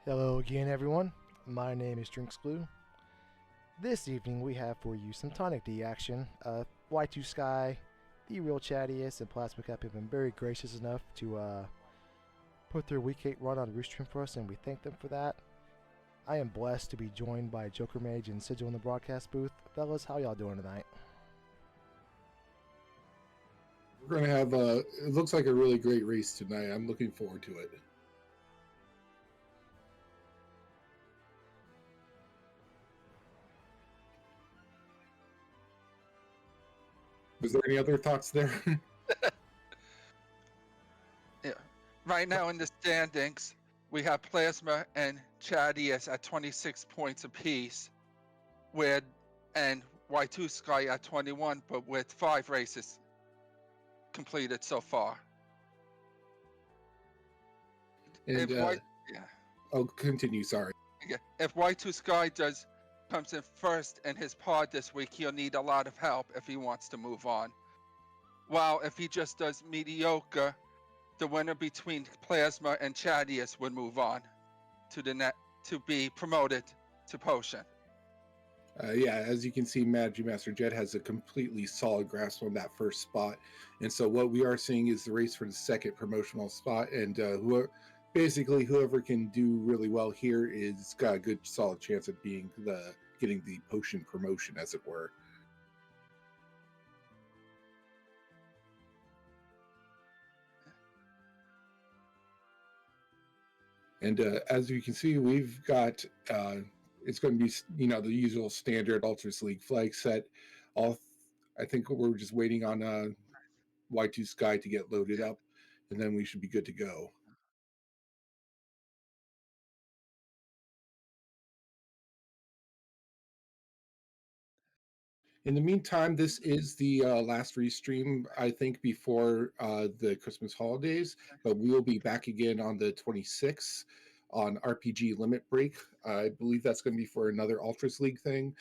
Hello again, everyone. My name is Drinks Glue. This evening we have for you some Tonic D action. Y2 Sky, the real chattiest, and Plasma Cup have been very gracious enough to put their Week 8 run on Roostream for us, and we thank them for that. I am blessed to be joined by Joker Mage and Sigil in the broadcast booth. Fellas, how y'all doing tonight? We're going to have it looks like a really great race tonight. I'm looking forward to it. Was there any other thoughts there? Yeah. Right now in the standings, we have Plasma and Chadius at 26 points apiece, and Y2 Sky at 21, but with 5 races completed so far. And I'll continue. Sorry. If Y2 Sky comes in first in his pod this week, he'll need a lot of help if he wants to move on. While if he just does mediocre, the winner between Plasma and Chadius would move on to the net to be promoted to Potion. Yeah, as you can see, Magic Master Jet has a completely solid grasp on that first spot. And so what we are seeing is the race for the second promotional spot. And whoever can do really well here is got a good solid chance of getting the Potion promotion, as it were. And as you can see, we've got it's going to be the usual standard Ultros League flag set. I think we're just waiting on Y2 Sky to get loaded up, and then we should be good to go. In the meantime, this is the last restream, I think, before the Christmas holidays, but we will be back again on the 26th on RPG Limit Break. I believe that's going to be for another Ultras League thing.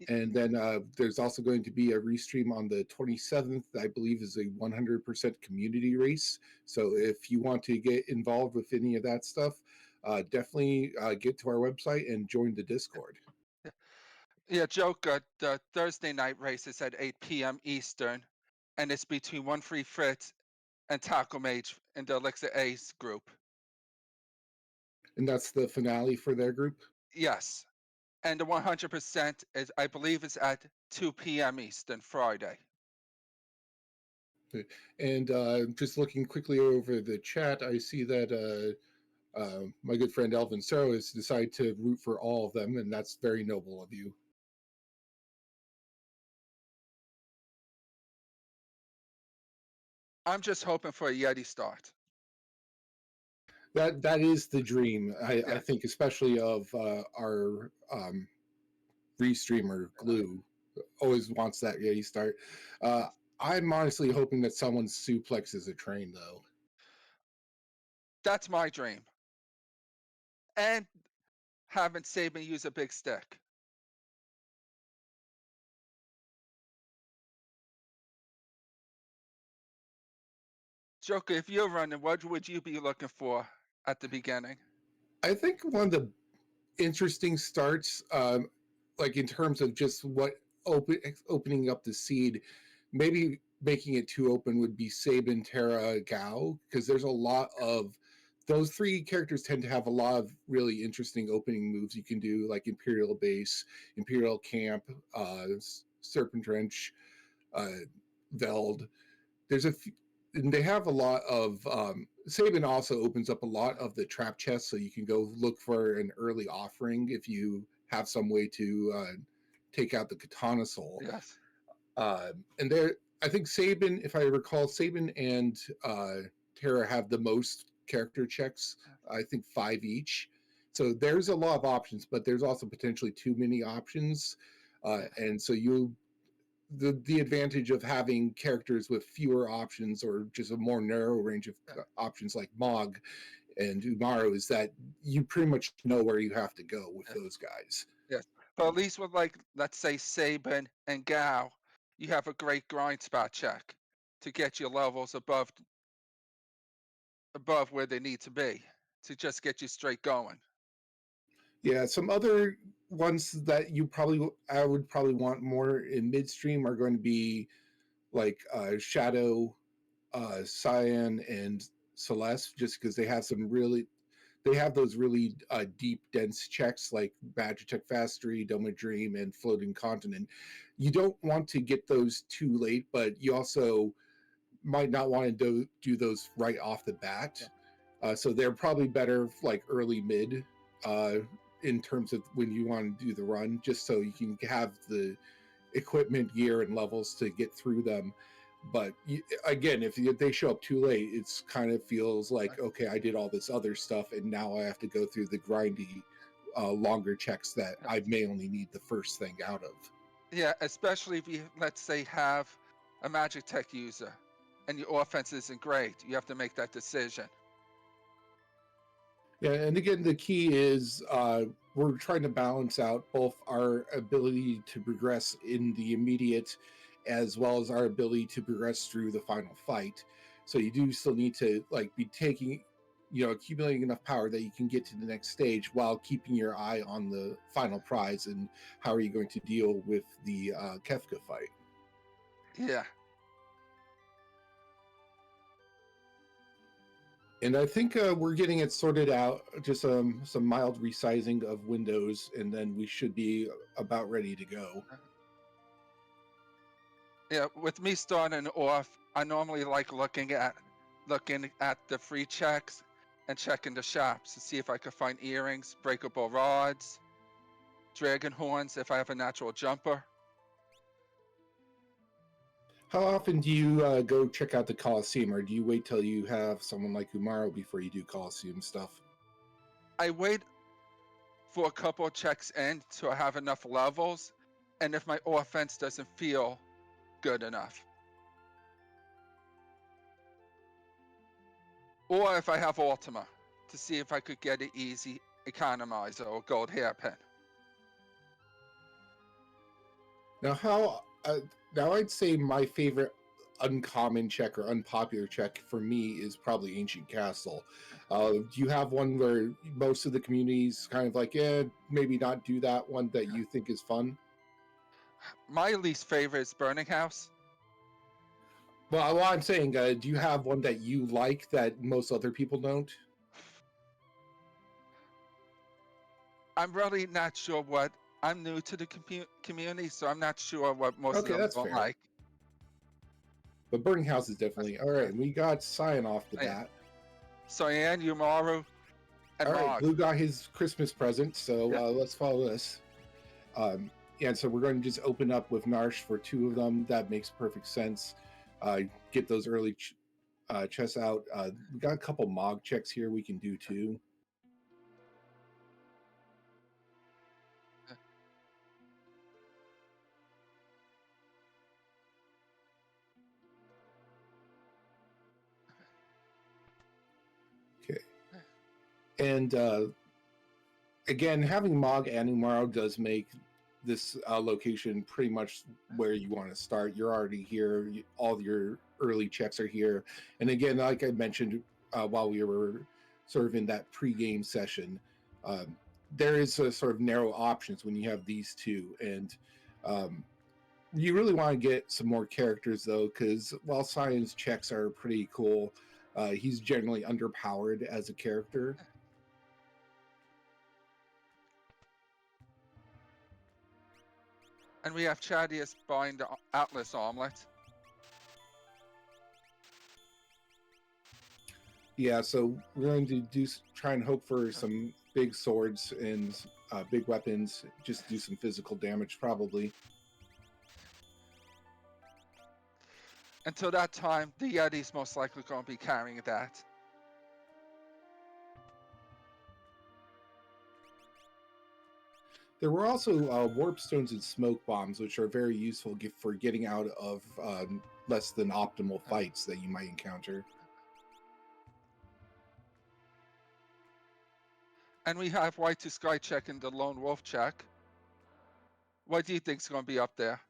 And then there's also going to be a restream on the 27th, I believe is a 100% community race. So if you want to get involved with any of that stuff, definitely get to our website and join the Discord. Yeah, Joker, the Thursday night race is at 8 p.m. Eastern, and it's between 1-3 Fritz and Taco Mage in the Elixir Ace group. And that's the finale for their group? Yes. And the 100% is, I believe, is at 2 p.m. Eastern Friday. And just looking quickly over the chat, I see that my good friend Elvin Sorrow has decided to root for all of them, and that's very noble of you. I'm just hoping for a Yeti start. That is the dream, I think, especially of our restreamer Glue. Always wants that Yeti start. I'm honestly hoping that someone suplexes a train, though. That's my dream. And having Saban use a big stick. Joker, if you're running, what would you be looking for at the beginning? I think one of the interesting starts, like in terms of just what opening up the seed, maybe making it too open would be Sabin, Terra, Gao, because there's a lot of those three characters tend to have a lot of really interesting opening moves you can do, like Imperial Base, Imperial Camp, Serpent Trench, Veld. There's and they have a lot of Sabin also opens up a lot of the trap chests, so you can go look for an early offering if you have some way to take out the Katana Soul. Yes. And there, I think Sabin, if I recall, Sabin and Terra have the most character checks. I think 5 each. So there's a lot of options, but there's also potentially too many options, and so the advantage of having characters with fewer options or just a more narrow range of options like Mog and Umaru is that you pretty much know where you have to go with those guys. Yes. But at least with, like, let's say Saban and Gao, you have a great grind spot check to get your levels above where they need to be to just get you straight going. Yeah, some other ones that I would probably want more in midstream are going to be like Shadow, Cyan, and Celeste, just because they have those really deep, dense checks like Magitech Fastery, Dome of Dream, and Floating Continent. You don't want to get those too late, but you also might not want to do those right off the bat. So they're probably better like early mid uh, in terms of when you want to do the run, just so you can have the equipment, gear, and levels to get through them. But again, if they show up too late, it's kind of feels like, okay, I did all this other stuff, and now I have to go through the grindy, longer checks that I may only need the first thing out of. Yeah, especially if you, let's say, have a Magic Tech user and your offense isn't great. You have to make that decision. Yeah, and again, the key is we're trying to balance out both our ability to progress in the immediate as well as our ability to progress through the final fight. So you do still need to like be taking, accumulating enough power that you can get to the next stage while keeping your eye on the final prize and how are you going to deal with the Kefka fight. Yeah. And I think we're getting it sorted out, just some mild resizing of windows, and then we should be about ready to go. Yeah, with me starting off, I normally like looking at the free checks and checking the shops to see if I could find earrings, breakable rods, dragon horns if I have a natural jumper. How often do you go check out the Coliseum, or do you wait till you have someone like Umaro before you do Coliseum stuff? I wait for a couple of checks in to have enough levels, and if my offense doesn't feel good enough. Or if I have Ultima, to see if I could get an easy economizer or gold hairpin. Now I'd say my favorite uncommon check or unpopular check for me is probably Ancient Castle. Do you have one where most of the community's kind of like, maybe not do that one that you think is fun? My least favorite is Burning House. Well, what I'm saying, do you have one that you like that most other people don't? I'm really not sure what. I'm new to the community, so I'm not sure what most of them That's don't fair. like. But Burning House is definitely all right. We got Cyan off the bat. Cyan, Yumaru, and all right, Mog. Blue got his Christmas present, so let's follow this. So we're going to just open up with Narsh for 2 of them. That makes perfect sense. Get those early chests out. We got a couple Mog checks here we can do too. Okay. And again, having Mog and Umaro does make this location pretty much where you want to start. You're already here. All your early checks are here. And again, like I mentioned while we were sort of in that pre-game session, there is a sort of narrow options when you have these two. And you really want to get some more characters, though, because while Cyan's checks are pretty cool, he's generally underpowered as a character. And we have Chadius buying the Atlas Omelet. Yeah, so we're going to try and hope for some big swords and big weapons. Just do some physical damage, probably. Until that time, the Yeti's most likely going to be carrying that. There were also warp stones and smoke bombs, which are very useful for getting out of less than optimal fights that you might encounter. And we have White to Sky check and the Lone Wolf check. What do you think is going to be up there?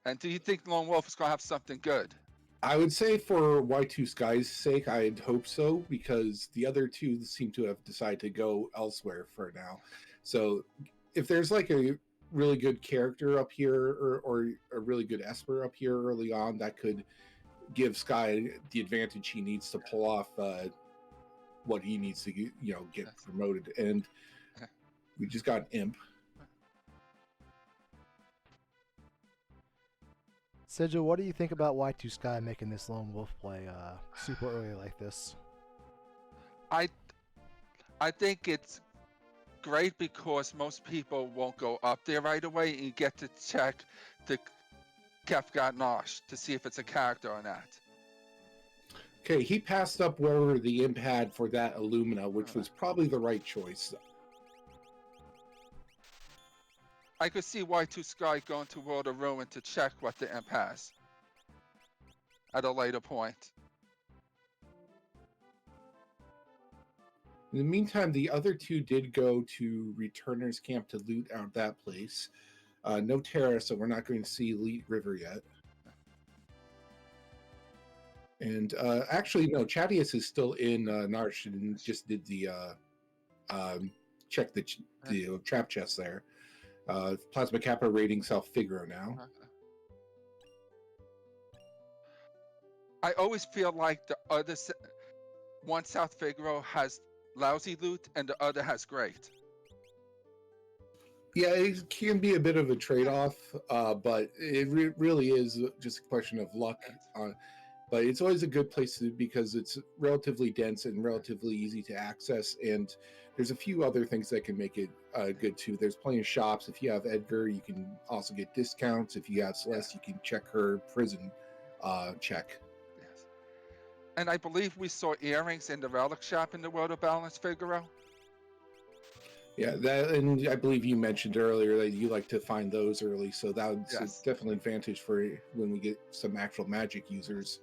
And do you think Lone Wolf is going to have something good? I would say for Y2 Sky's sake, I'd hope so, because the other two seem to have decided to go elsewhere for now. So if there's like a really good character up here, or a really good Esper up here early on, that could give Sky the advantage he needs to pull off what he needs to get promoted. And we just got Imp. Sigil, what do you think about Y2 Sky making this lone wolf play super early like this? I think it's great because most people won't go up there right away, and you get to check the Kefka Nosh to see if it's a character or not. Okay, he passed up wherever the Imp had for that Illumina, which was probably the right choice. I could see Y2 Sky going to World of Ruin to check what the Imp has at a later point. In the meantime, the other two did go to Returner's Camp to loot out that place. No Terra, so we're not going to see Elite River yet. And actually, no, Chadius is still in Narsh and just did the check the trap chest there. Plasma Kappa raiding South Figaro now. I always feel like the other one South Figaro has lousy loot and the other has great. Yeah, it can be a bit of a trade-off, but it really is just a question of luck. But it's always a good place because it's relatively dense and relatively easy to access, and there's a few other things that can make it good too. There's plenty of shops. If you have Edgar, you can also get discounts. If you have Celeste, you can check her prison check. Yes. And I believe we saw earrings in the relic shop in the World of Balance Figaro. Yeah, that, and I believe you mentioned earlier that you like to find those early, so that's definitely an advantage for when we get some actual Magic users.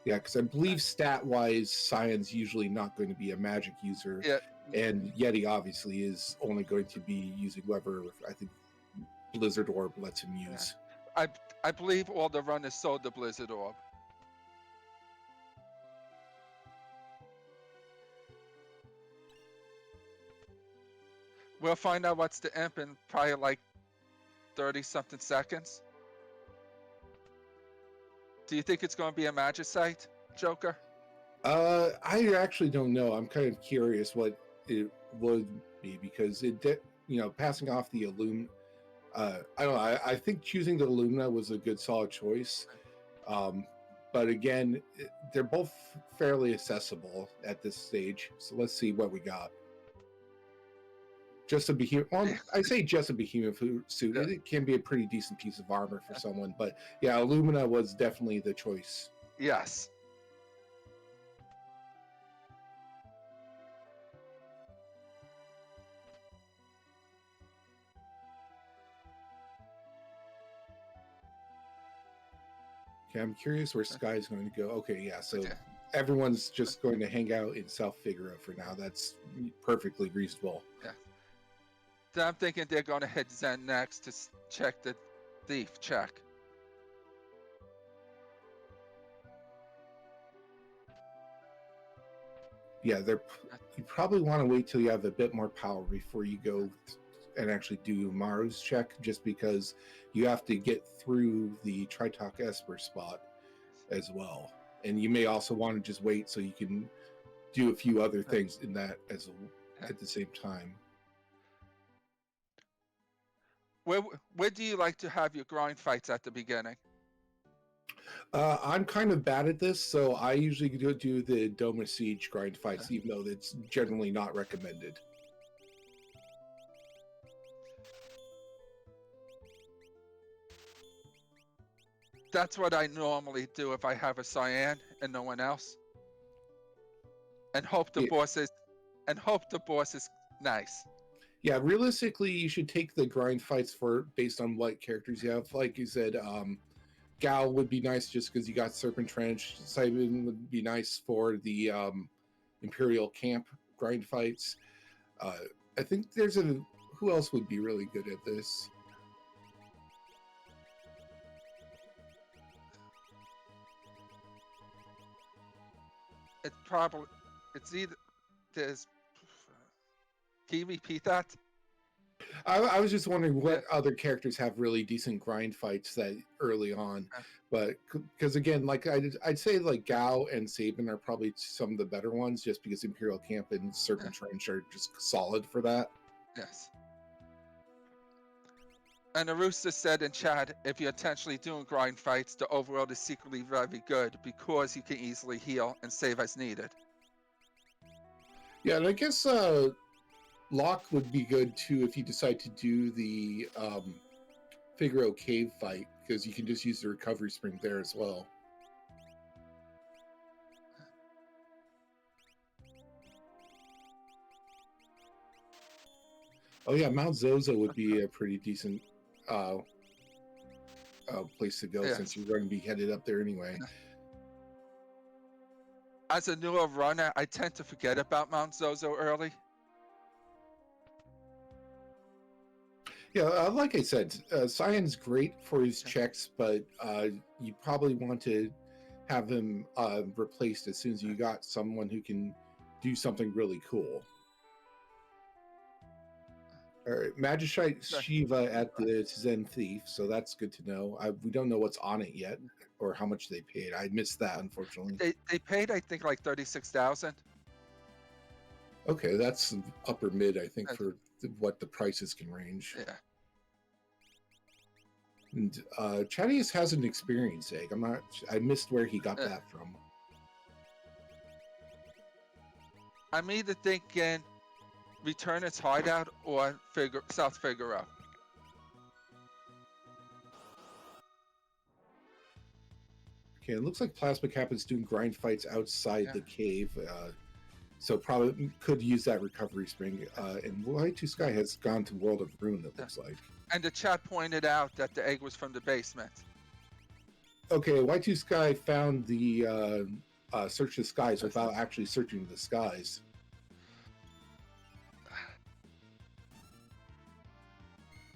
Yeah, because I believe stat-wise, Cyan's usually not going to be a Magic user, and Yeti obviously is only going to be using whoever I think Blizzard Orb lets him use. I believe all the runners sold the Blizzard Orb. We'll find out what's the Imp in probably like 30-something seconds. Do you think it's going to be a Magicite, Joker? I actually don't know. I'm kind of curious what it would be, because passing off the Illum. I don't know. I think choosing the Illumina was a good, solid choice. But again, they're both fairly accessible at this stage. So let's see what we got. Just a behemoth. Well, I say just a behemoth suit. It can be a pretty decent piece of armor for someone. But yeah, Illumina was definitely the choice. Yes. Okay, I'm curious where Sky's going to go. Okay, yeah, so everyone's just going to hang out in South Figaro for now. That's perfectly reasonable. Yeah. So I'm thinking they're going to hit Zen next to check the thief check. Yeah, you probably want to wait till you have a bit more power before you go and actually do Maru's check, just because you have to get through the Tritok Esper spot as well. And you may also want to just wait so you can do a few other things in that at the same time. Where do you like to have your grind fights at the beginning? I'm kind of bad at this, so I usually do the Doma Siege grind fights, even though it's generally not recommended. That's what I normally do if I have a Cyan and no one else, and hope the boss is nice. Yeah, realistically, you should take the grind fights based on what characters you have. Like you said, Gal would be nice just because you got Serpent Trench. Simon would be nice for the Imperial Camp grind fights. I think who else would be really good at this? It's either there's. Can you repeat that? I was just wondering Yeah. what other characters have really decent grind fights that early on, but because again, like I'd say like Gao and Sabin are probably some of the better ones, just because Imperial Camp and Serpent Trench are just solid for that. Yes. And Arusa said in chat, if you're intentionally doing grind fights, the overworld is secretly very good because you can easily heal and save as needed. Yeah, and I guess Locke would be good too if you decide to do the Figaro cave fight, because you can just use the recovery spring there as well. Oh yeah, Mount Zozo would be a pretty decent place to go, since you're going to be headed up there anyway. As a newer runner, I tend to forget about Mount Zozo early. Yeah, like I said, Cyan's great for his checks, but you probably want to have him replaced as soon as you got someone who can do something really cool. All right, Magistrate Shiva at the Zen Thief, so that's good to know. We don't know what's on it yet, or how much they paid. I missed that, unfortunately. They paid, I think, like 36,000. Okay, that's upper mid, I think, for what the prices can range. Yeah. And Chadius has an experience egg. I missed where he got that from. I'm either thinking return its hideout or South Figaro. Okay, it looks like Plasma Cap is doing grind fights outside the cave, so probably could use that recovery spring. And Y2 Sky has gone to World of Ruin, it looks like. And the chat pointed out that the egg was from the basement. Okay, Y2 Sky found the search the skies without actually searching the skies.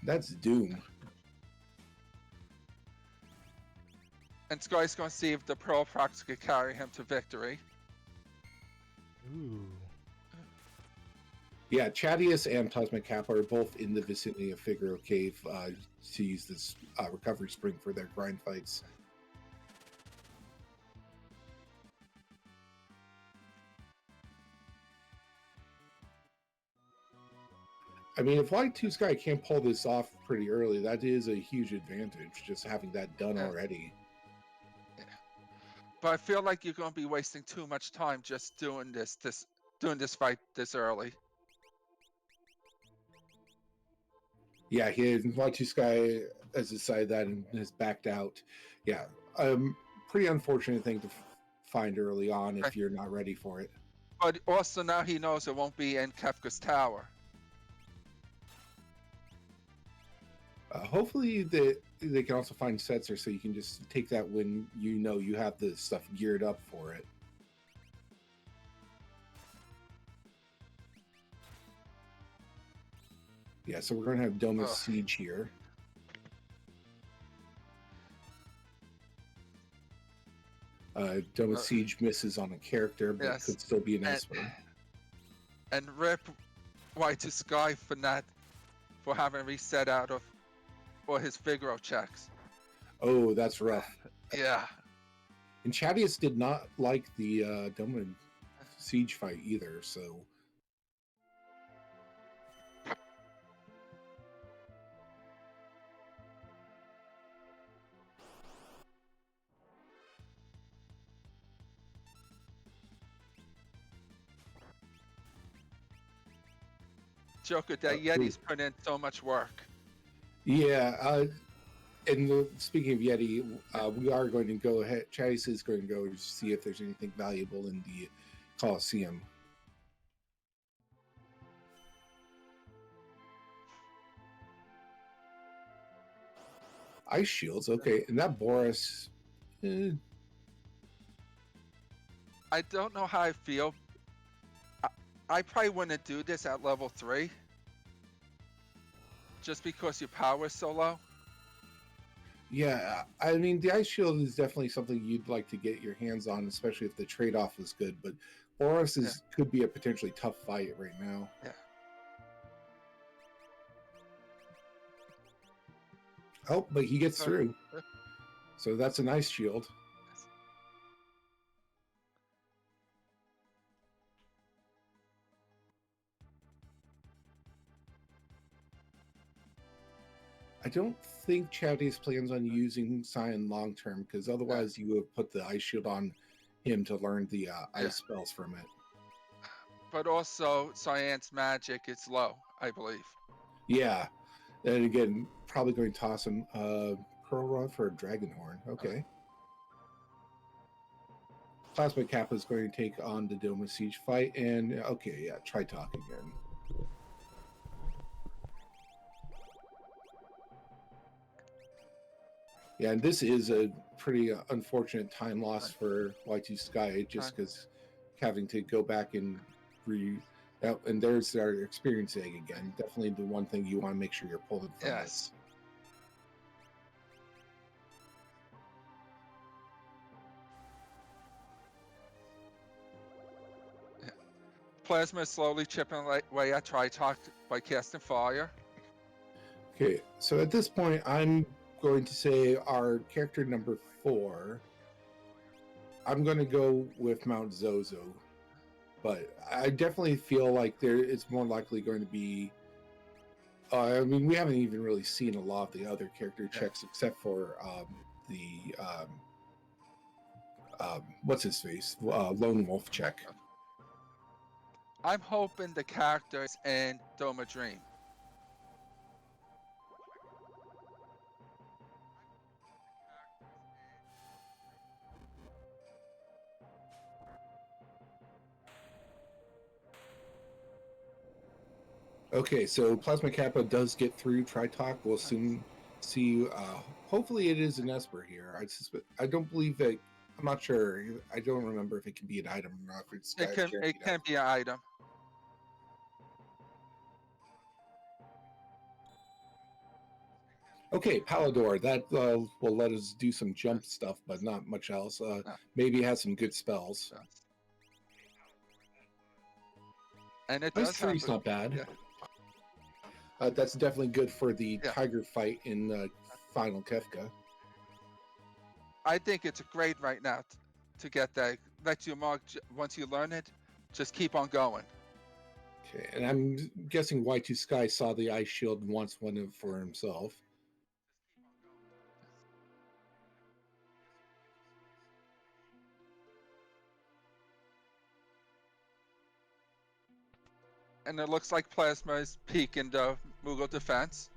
That's doom. And Sky's going to see if the Pearl Prox could carry him to victory. Ooh. Yeah, Chadius and Plasma Cap are both in the vicinity of Figaro Cave to use this recovery spring for their grind fights. I mean, if Y2 Sky can't pull this off pretty early, that is a huge advantage, just having that done already. Yeah. But I feel like you're going to be wasting too much time just doing this fight this early. Yeah, Y2 Sky has decided that and has backed out. Yeah, pretty unfortunate thing to find early on if you're not ready for it. But also now he knows it won't be in Kefka's tower. Hopefully they can also find Setzer so you can just take that when you know you have the stuff geared up for it. Yeah, so we're going to have Domus Siege here. Domus Siege misses on a character, but could still be an Esper. And rip Y2 Sky for having reset out of for his Figaro checks. Oh, that's rough. Yeah. And Chadius did not like the Domus Siege fight either, so... Joker, that Yeti's put in so much work. Yeah, and speaking of Yeti, we are going to go ahead. Chase is going to go to see if there's anything valuable in the Coliseum. Ice shields, okay, and that Boris. I don't know how I feel. I probably wouldn't do this at level 3. just because your power is so low. Yeah, I mean, the ice shield is definitely something you'd like to get your hands on, especially if the trade-off was good. But Boros could be a potentially tough fight right now. Yeah. Oh, but he gets through. So that's an ice shield. I don't think Chowdy's plans on using Cyan long term, because otherwise you would put the ice shield on him to learn the ice spells from it. But also, Cyan's magic is low, I believe. Yeah. And again, probably going to toss him Pearl Rod for a Dragon Horn. Okay. Plasma Kappa is going to take on the Doma Siege fight, and okay, yeah, try talk again. Yeah, and this is a pretty unfortunate time loss for Y2 Sky, just because having to go back and and there's our experience egg again. Definitely the one thing you want to make sure you're pulling from this. Plasma is slowly chipping away at Tri-Talk by casting fire. Okay, so at this point, I'm going to say our character number 4. I'm going to go with Mount Zozo, but I definitely feel like it's more likely going to be. I mean, we haven't even really seen a lot of the other character checks except for what's his face, Lone Wolf check. I'm hoping the characters in Doma Dream. Okay, so Plasma Kappa does get through Tri-Talk. We'll soon see. Hopefully, it is an Esper here. I don't believe that. I'm not sure. I don't remember if it can be an item or not. It can be an item. Okay, Palador. That will let us do some jump stuff, but not much else. Maybe it has some good spells. And it Ice does 3's not bad. Yeah. That's definitely good for the tiger fight in Final Kefka. I think it's great right now to get that. Let you mark once you learn it. Just keep on going. Okay, and I'm guessing Y2 Sky saw the ice shield and wants one for himself. And it looks like Plasma is peeking the Moogle defense.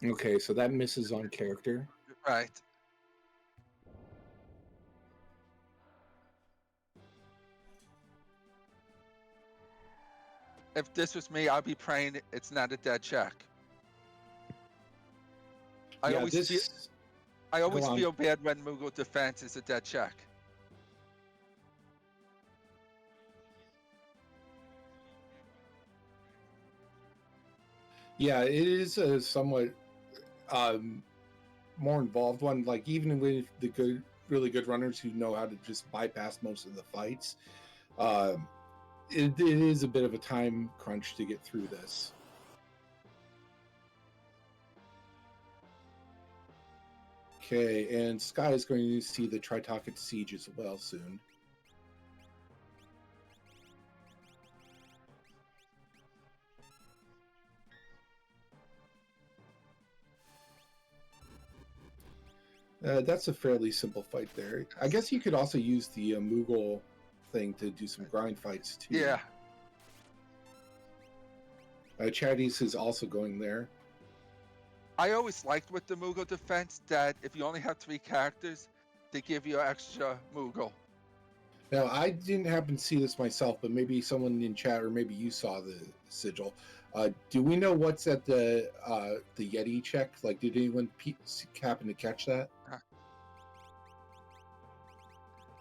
Okay, so that misses on character. Right. If this was me, I'd be praying it's not a dead check. I always feel bad when Moogle defense is a dead check. Yeah, it is a somewhat more involved one. Like even with the really good runners who know how to just bypass most of the fights, it is a bit of a time crunch to get through this. Okay, and Sky is going to see the Tritocid Siege as well soon. That's a fairly simple fight there. I guess you could also use the Moogle thing to do some grind fights too. Yeah. Chadis is also going there. I always liked with the Moogle defense that if you only have 3 characters, they give you extra Moogle. Now, I didn't happen to see this myself, but maybe someone in chat or maybe you saw the sigil. Do we know what's at the Yeti check? Like, did anyone happen to catch that?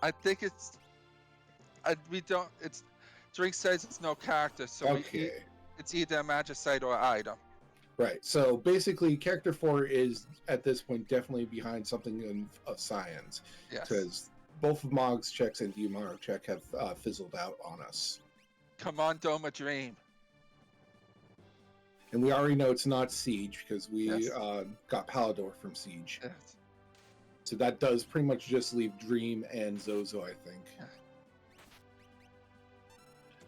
I think it's we don't. It's Drink says it's no character, so Okay. it's either a magicite or item. Right. So basically, character 4 is at this point definitely behind something of science, Yes. because both of Mog's checks and Diamaro check have fizzled out on us, Come on, Doma Dream. and we already know it's not Siege because we Yes. got Palador from Siege. Yes. So that does pretty much just leave Dream and Zozo, I think. Yeah.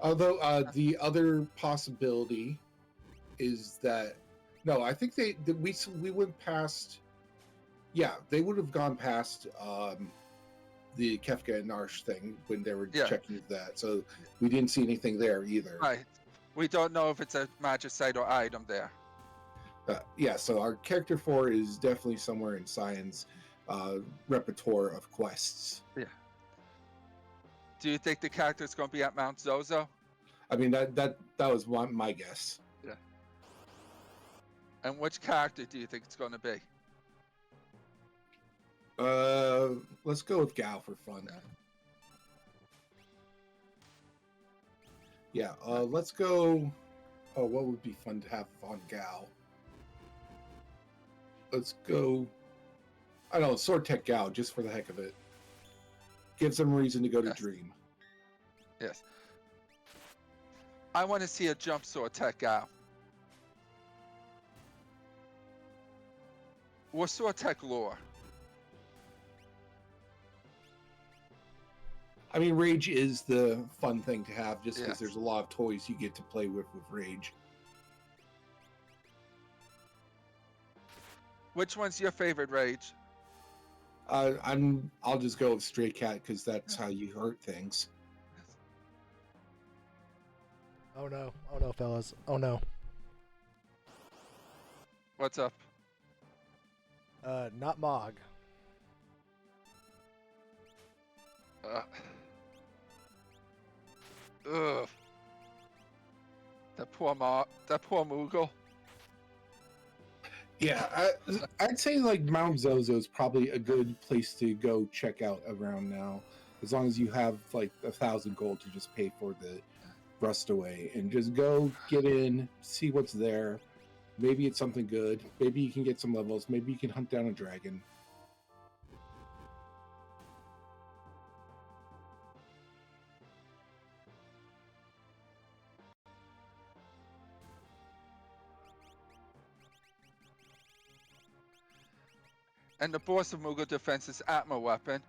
Although the other possibility is that I think we went past. Yeah, they would have gone past the Kefka and Narsh thing when they were checking that. So we didn't see anything there either. Right. We don't know if it's a magicite or item there. Yeah, so our character 4 is definitely somewhere in science repertoire of quests. Yeah. Do you think the character's going to be at Mount Zozo? I mean, that was my guess. Yeah. And which character do you think it's going to be? Let's go with Gao for fun. Yeah, let's go. Oh, what would be fun to have on Gao? Let's go. I don't know, Sword Tech Gao, just for the heck of it. Gives them a reason to go to Dream. Yes. I want to see a jump sword tech out. What's sword tech lore? I mean, Rage is the fun thing to have, just because there's a lot of toys you get to play with Rage. Which one's your favorite Rage? I'll just go with Stray Cat because that's how you hurt things. Oh no, fellas, oh no. What's up? Not Mog. Ugh. That poor Moogle. Yeah, I'd say like Mount Zozo is probably a good place to go check out around now, as long as you have like 1,000 gold to just pay for the rust away, and just go get in, see what's there. Maybe it's something good. Maybe you can get some levels. Maybe you can hunt down a dragon. And the boss of Moogle Defense is Atma weapon.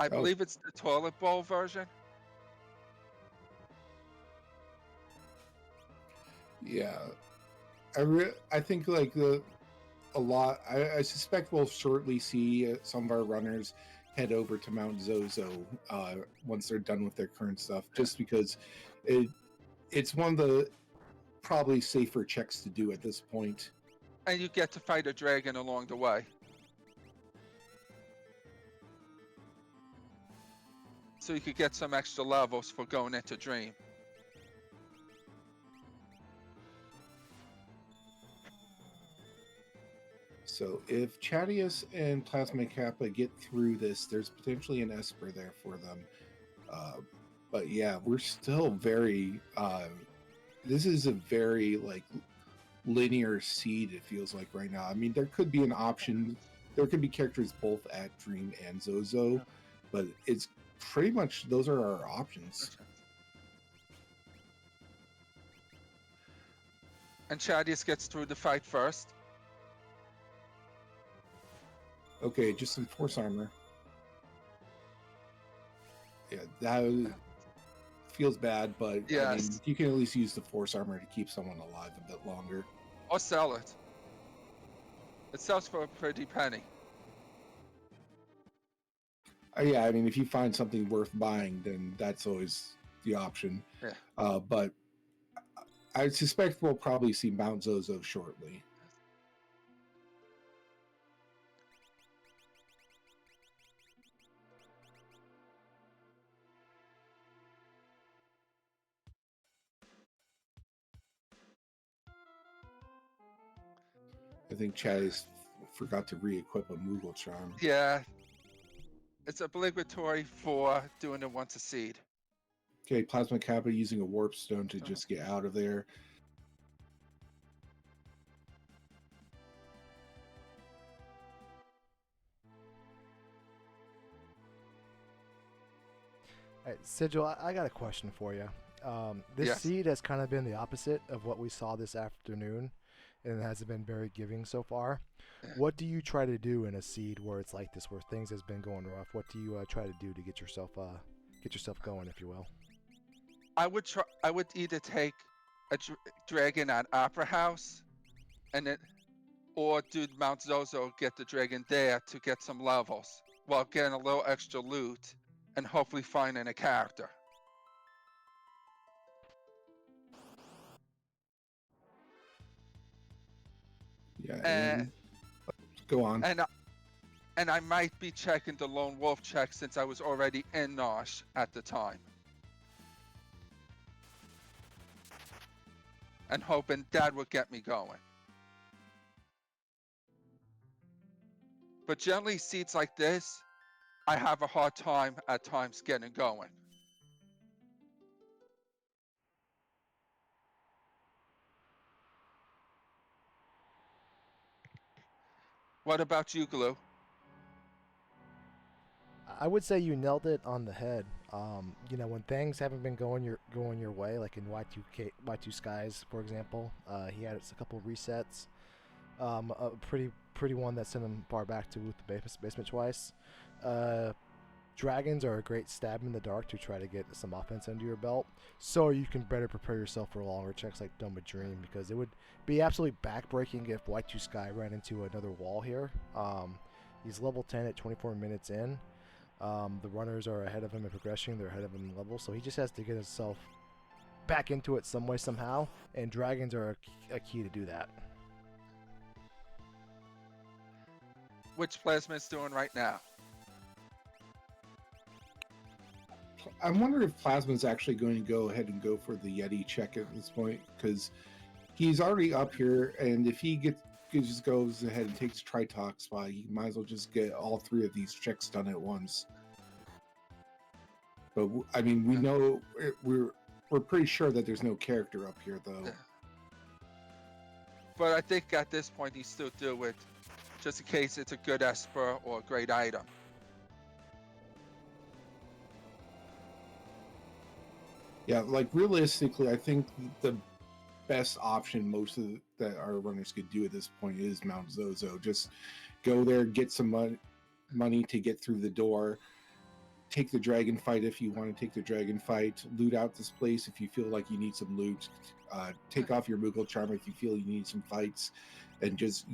I believe it's the toilet bowl version. Yeah, I think like a lot. I suspect we'll shortly see some of our runners head over to Mount Zozo once they're done with their current stuff, just because it's one of the probably safer checks to do at this point. And you get to fight a dragon along the way. So you could get some extra levels for going into Dream. So if Chadius and Plasma Kappa get through this, there's potentially an Esper there for them. But yeah, we're still very... this is a very like linear seed, it feels like right now. I mean, there could be an option. There could be characters both at Dream and Zozo, but it's pretty much those are our options. And Chadius gets through the fight first. Okay, just some force armor. Yeah, that feels bad, but yes. I mean, you can at least use the force armor to keep someone alive a bit longer. Or sell it. It sells for a pretty penny. Yeah, I mean, if you find something worth buying, then that's always the option. Yeah. But I suspect we'll probably see Mount Zozo shortly. I think Chaz forgot to re-equip a Moogle Charm. Yeah. It's obligatory for doing it once a seed. Okay, Plasma Kappa using a warp stone to just get out of there. All right, Sigil, I got a question for you. This Yes. seed has kind of been the opposite of what we saw this afternoon, and it hasn't been very giving so far. What do you try to do in a seed where it's like this, where things has been going rough? What do you try to do to get yourself going, if you will? I would try. I would either take a dragon at Opera House, and then, or do Mount Zozo, get the dragon there to get some levels, while getting a little extra loot, and hopefully finding a character. Yeah, And and go on. and I might be checking the Lone Wolf check since I was already in Nosh at the time, and hoping that would get me going. But generally, seeds like this, I have a hard time at times getting going. What about you, Glue? I would say you nailed it on the head. When things haven't been going your way, like in Y2 Skies, for example, he had a couple resets. A pretty one that sent him far back to the basement twice. Dragons are a great stab in the dark to try to get some offense under your belt, so you can better prepare yourself for longer checks like Dome of Dream, because it would be absolutely backbreaking if Y2 Sky ran into another wall here. He's level 10 at 24 minutes in. The runners are ahead of him in progression, they're ahead of him in level, so he just has to get himself back into it some way, somehow, and dragons are a key to do that. Which Plasma is doing right now? I wonder if Plasma's actually going to go ahead and go for the Yeti check at this point, because he's already up here, and if he just goes ahead and takes Tritox spot, he might as well just get all three of these checks done at once. But I mean, we know we're pretty sure that there's no character up here, though. But I think at this point he still do it, just in case it's a good Esper or a great item. Yeah, like realistically, I think the best option that our runners could do at this point is Mount Zozo. Just go there, get some money to get through the door, take the dragon fight if you want to take the dragon fight, loot out this place if you feel like you need some loot, take off your Moogle Charm if you feel you need some fights, and just,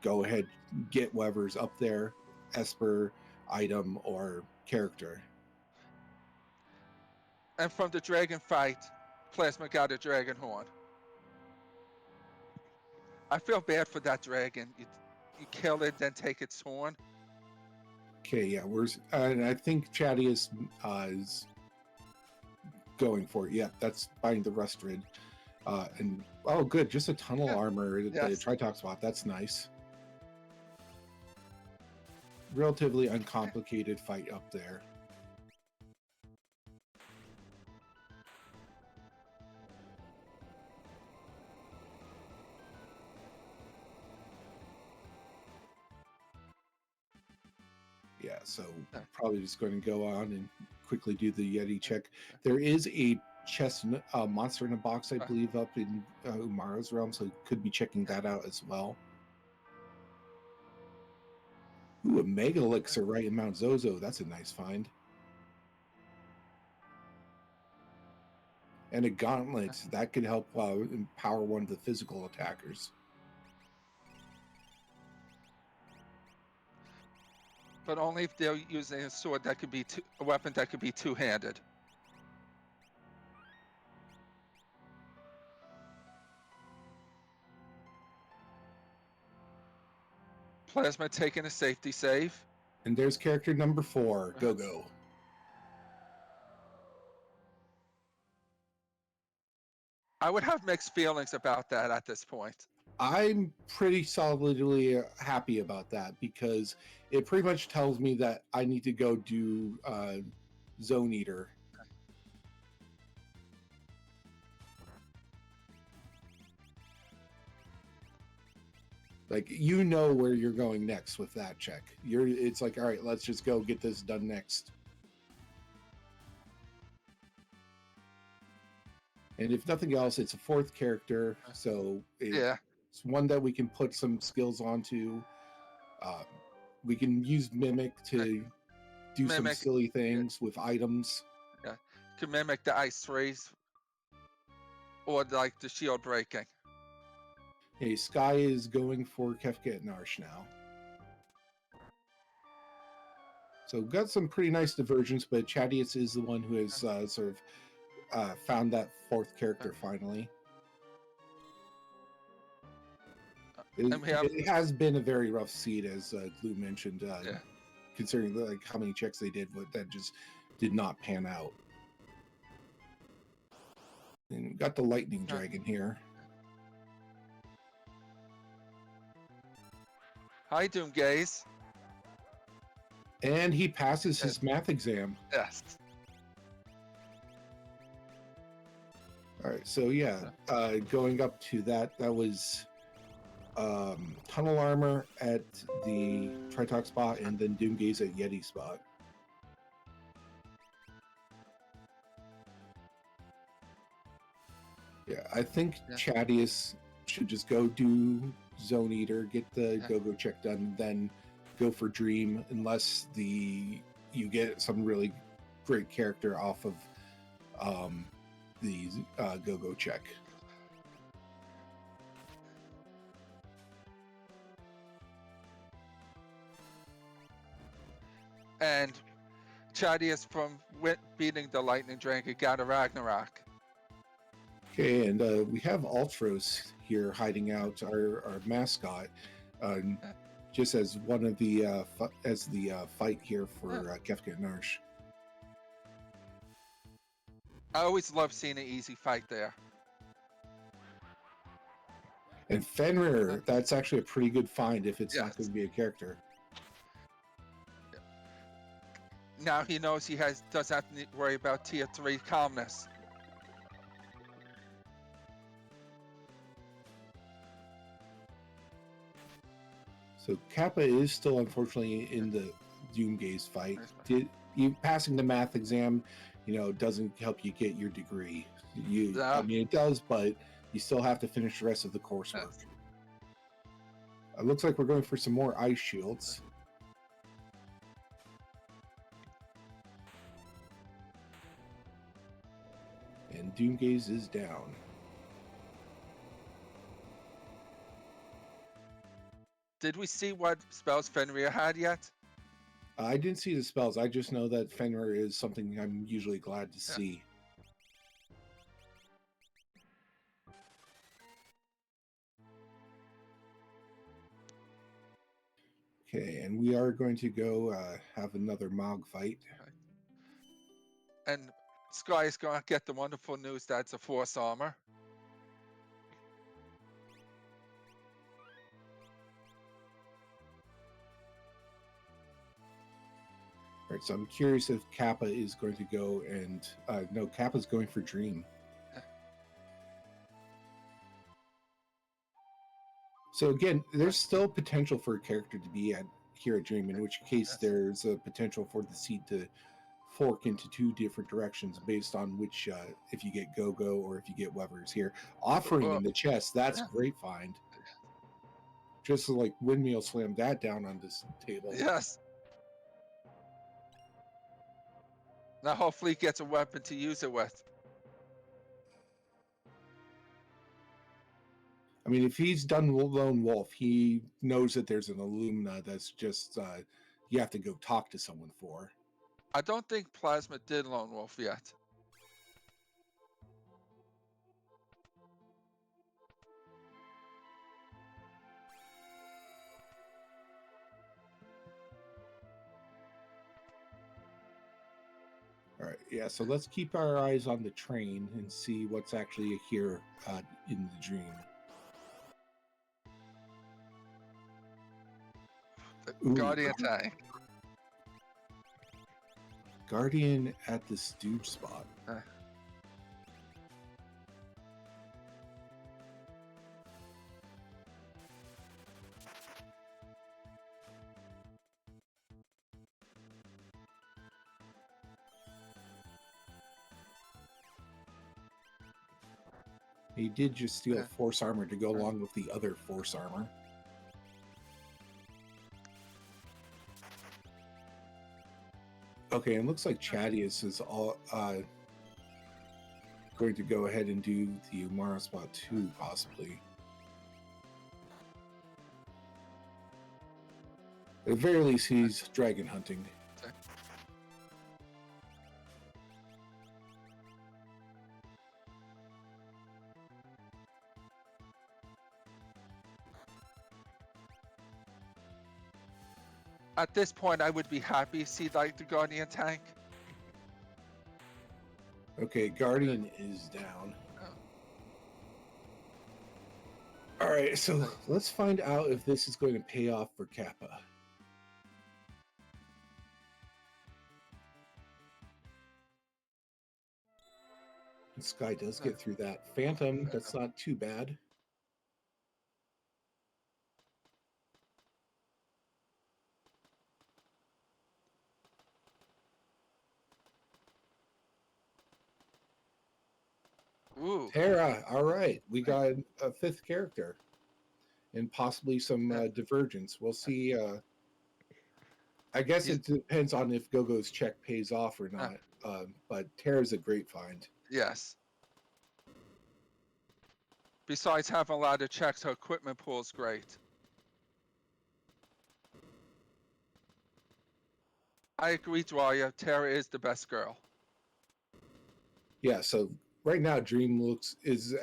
go ahead, get whatever's up there, Esper, item, or character. And from the dragon fight, Plasma got a dragon horn. I feel bad for that dragon. You kill it, then take its horn. Okay, yeah, and I think Chadius is going for it. Yeah, that's buying the Rust Rid. And oh, good, just a tunnel armor at the Tritox spot. That's nice. Relatively uncomplicated fight up there. Yeah, so probably just going to go on and quickly do the Yeti check. There is a chest monster in a box, I believe, up in Umaro's realm, so could be checking that out as well. Ooh, a Mega Elixir right in Mount Zozo. That's a nice find. And a Gauntlet. That could help empower one of the physical attackers. But only if they're using a sword that could be a weapon that could be two-handed. Plasma taking a safety save. And there's character number 4. Go. I would have mixed feelings about that at this point. I'm pretty solidly happy about that, because it pretty much tells me that I need to go do Zone Eater. Like, you know where you're going next with that check. It's like, all right, let's just go get this done next. And if nothing else, it's a fourth character, so Yeah. it's one that we can put some skills onto. We can use Mimic to do some Mimic, silly things with items. yeah. Can mimic the ice threes. Or like the shield breaking. Hey, Sky is going for Kefka and Narsh now. So got some pretty nice divergence, but Chadius is the one who has sort of found that fourth character finally. It has been a very rough seed, as Lou mentioned, considering like how many checks they did, but that just did not pan out. And got the lightning dragon here. Hi, Doomgaze. And he passes his math exam. Yes. All right, so yeah, going up to that was Tunnel Armor at the Tritox spot, and then Doomgaze at Yeti spot. Yeah, I think Chadius should just go do Zone Eater, get the go-go check done, then go for Dream, unless you get some really great character off of the go-go check. And Chadius from beating the lightning dragon got a Ragnarok. Okay, and we have Ultros here hiding out, our mascot, just as one of the fight here for Kefka and Narsh. I always love seeing an easy fight there. And Fenrir, that's actually a pretty good find if it's not going to be a character. Now he knows he doesn't have to worry about tier 3 calmness. So Kappa is still unfortunately in the Doomgaze fight. You passing the math exam, doesn't help you get your degree. I mean, it does, but you still have to finish the rest of the coursework. It looks like we're going for some more ice shields. And Doomgaze is down. Did we see what spells Fenrir had yet? I didn't see the spells. I just know that Fenrir is something I'm usually glad to see. Okay, and we are going to go have another Mog fight. And Sky is going to get the wonderful news that it's a Force Armor. All right, so I'm curious if Kappa is going to go and... no, Kappa's going for Dream. So again, there's still potential for a character to be here at Dream, in which case there's a potential for the seed to fork into two different directions based on which, if you get Go-Go or if you get Weber's here. Offering in the chest, that's great find. Just like Windmill slammed that down on this table. Yes. Now hopefully he gets a weapon to use it with. I mean, if he's done Lone Wolf, he knows that there's an Illumina that's just, you have to go talk to someone for. I don't think Plasma did Lone Wolf yet. All right, yeah, so let's keep our eyes on the train and see what's actually here in the Dream. Ooh, Guardian tank. Guardian at the Stooge spot. He did just steal Force Armor to go along with the other Force Armor. Okay, and it looks like Chadius is all going to go ahead and do the Umara spot 2, possibly. At the very least, he's dragon hunting. Okay. At this point, I would be happy to see like the Guardian tank. Okay, Guardian is down. Oh. All right, so let's find out if this is going to pay off for Kappa. And Sky does get through that. Phantom, that's not too bad. Ooh. Terra, all right. We got a 5th character. And possibly some divergence. We'll see. I guess it depends on if Gogo's check pays off or not. But Terra's a great find. Yes. Besides having a lot of checks, her equipment pool is great. I agree, Dwyer. Terra is the best girl. Yeah, so right now Dream is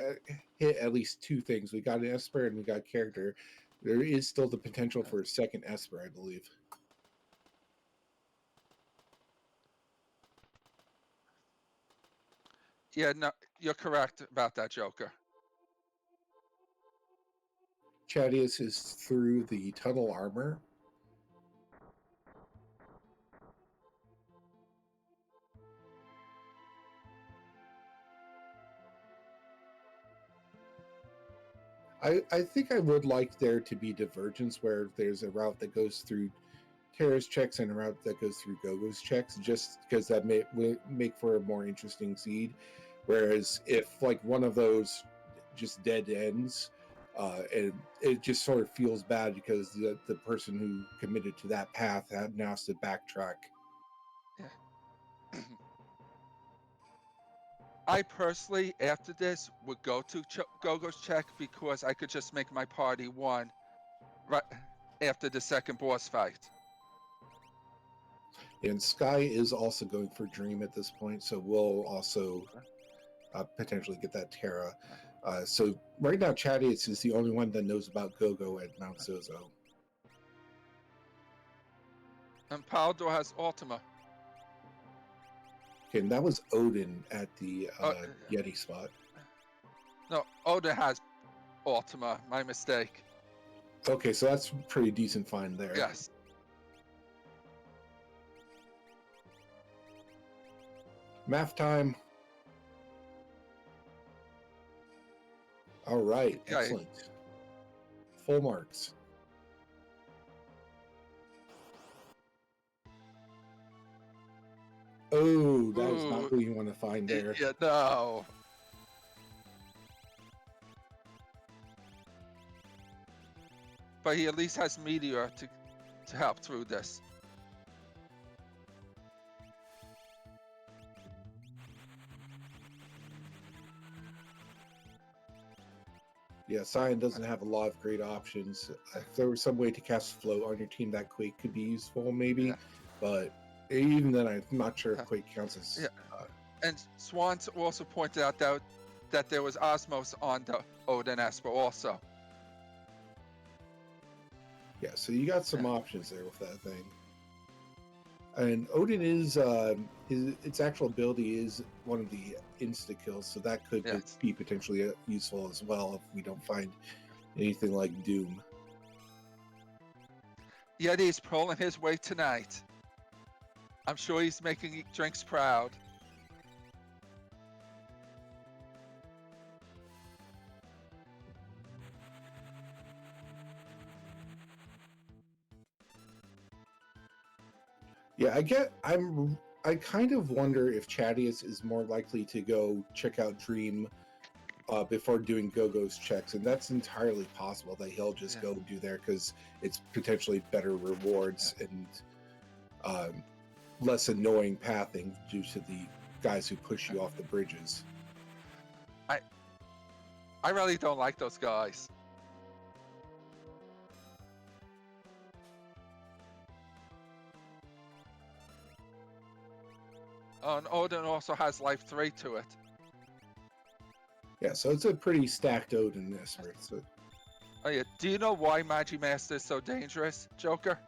hit at least 2 things. We got an Esper and we got character. There is still the potential for a second Esper, I believe. Yeah, no, you're correct about that, Joker. Chadius is through the tunnel armor. I think I would like there to be divergence where there's a route that goes through Terra's checks and a route that goes through Gogo's checks, just because that may make for a more interesting seed. Whereas if like one of those just dead ends, and it just sort of feels bad because the person who committed to that path now has to backtrack. Yeah. I personally, after this, would go to Gogo's check because I could just make my party 1 right after the second boss fight. And Sky is also going for Dream at this point, so we'll also potentially get that Terra. So right now, Chadius is the only one that knows about Gogo at Mount Zozo. And Paldor has Ultima. Okay, and that was Odin at the Yeti spot. No, Oda has Ultima. My mistake. Okay, so that's a pretty decent find there. Yes. Math time. All right, excellent. Full marks. Oh, that is not who you want to find there. Yeah, no. But he at least has Meteor to help through this. Yeah, Cyan doesn't have a lot of great options. If there was some way to cast Float on your team, that Quake could be useful, maybe. Yeah. But even then, I'm not sure if Quake counts as... Yeah. And Swans also pointed out that there was Osmos on the Odin Esper also. Yeah, so you got some options there with that thing. And Odin is, its actual ability is one of the insta-kills, so that could be potentially useful as well if we don't find anything like Doom. Yeti's pulling his weight tonight. I'm sure he's making Drinks proud. Yeah, I kind of wonder if Chadius is more likely to go check out Dream before doing Gogo's checks, and that's entirely possible that he'll just Yeah. go do there because it's potentially better rewards and less annoying pathing due to the guys who push you off the bridges. I really don't like those guys. Oh, and Odin also has life 3 to it. Yeah, so it's a pretty stacked Odin Esper. So Oh yeah. Do you know why Magimaster is so dangerous, Joker?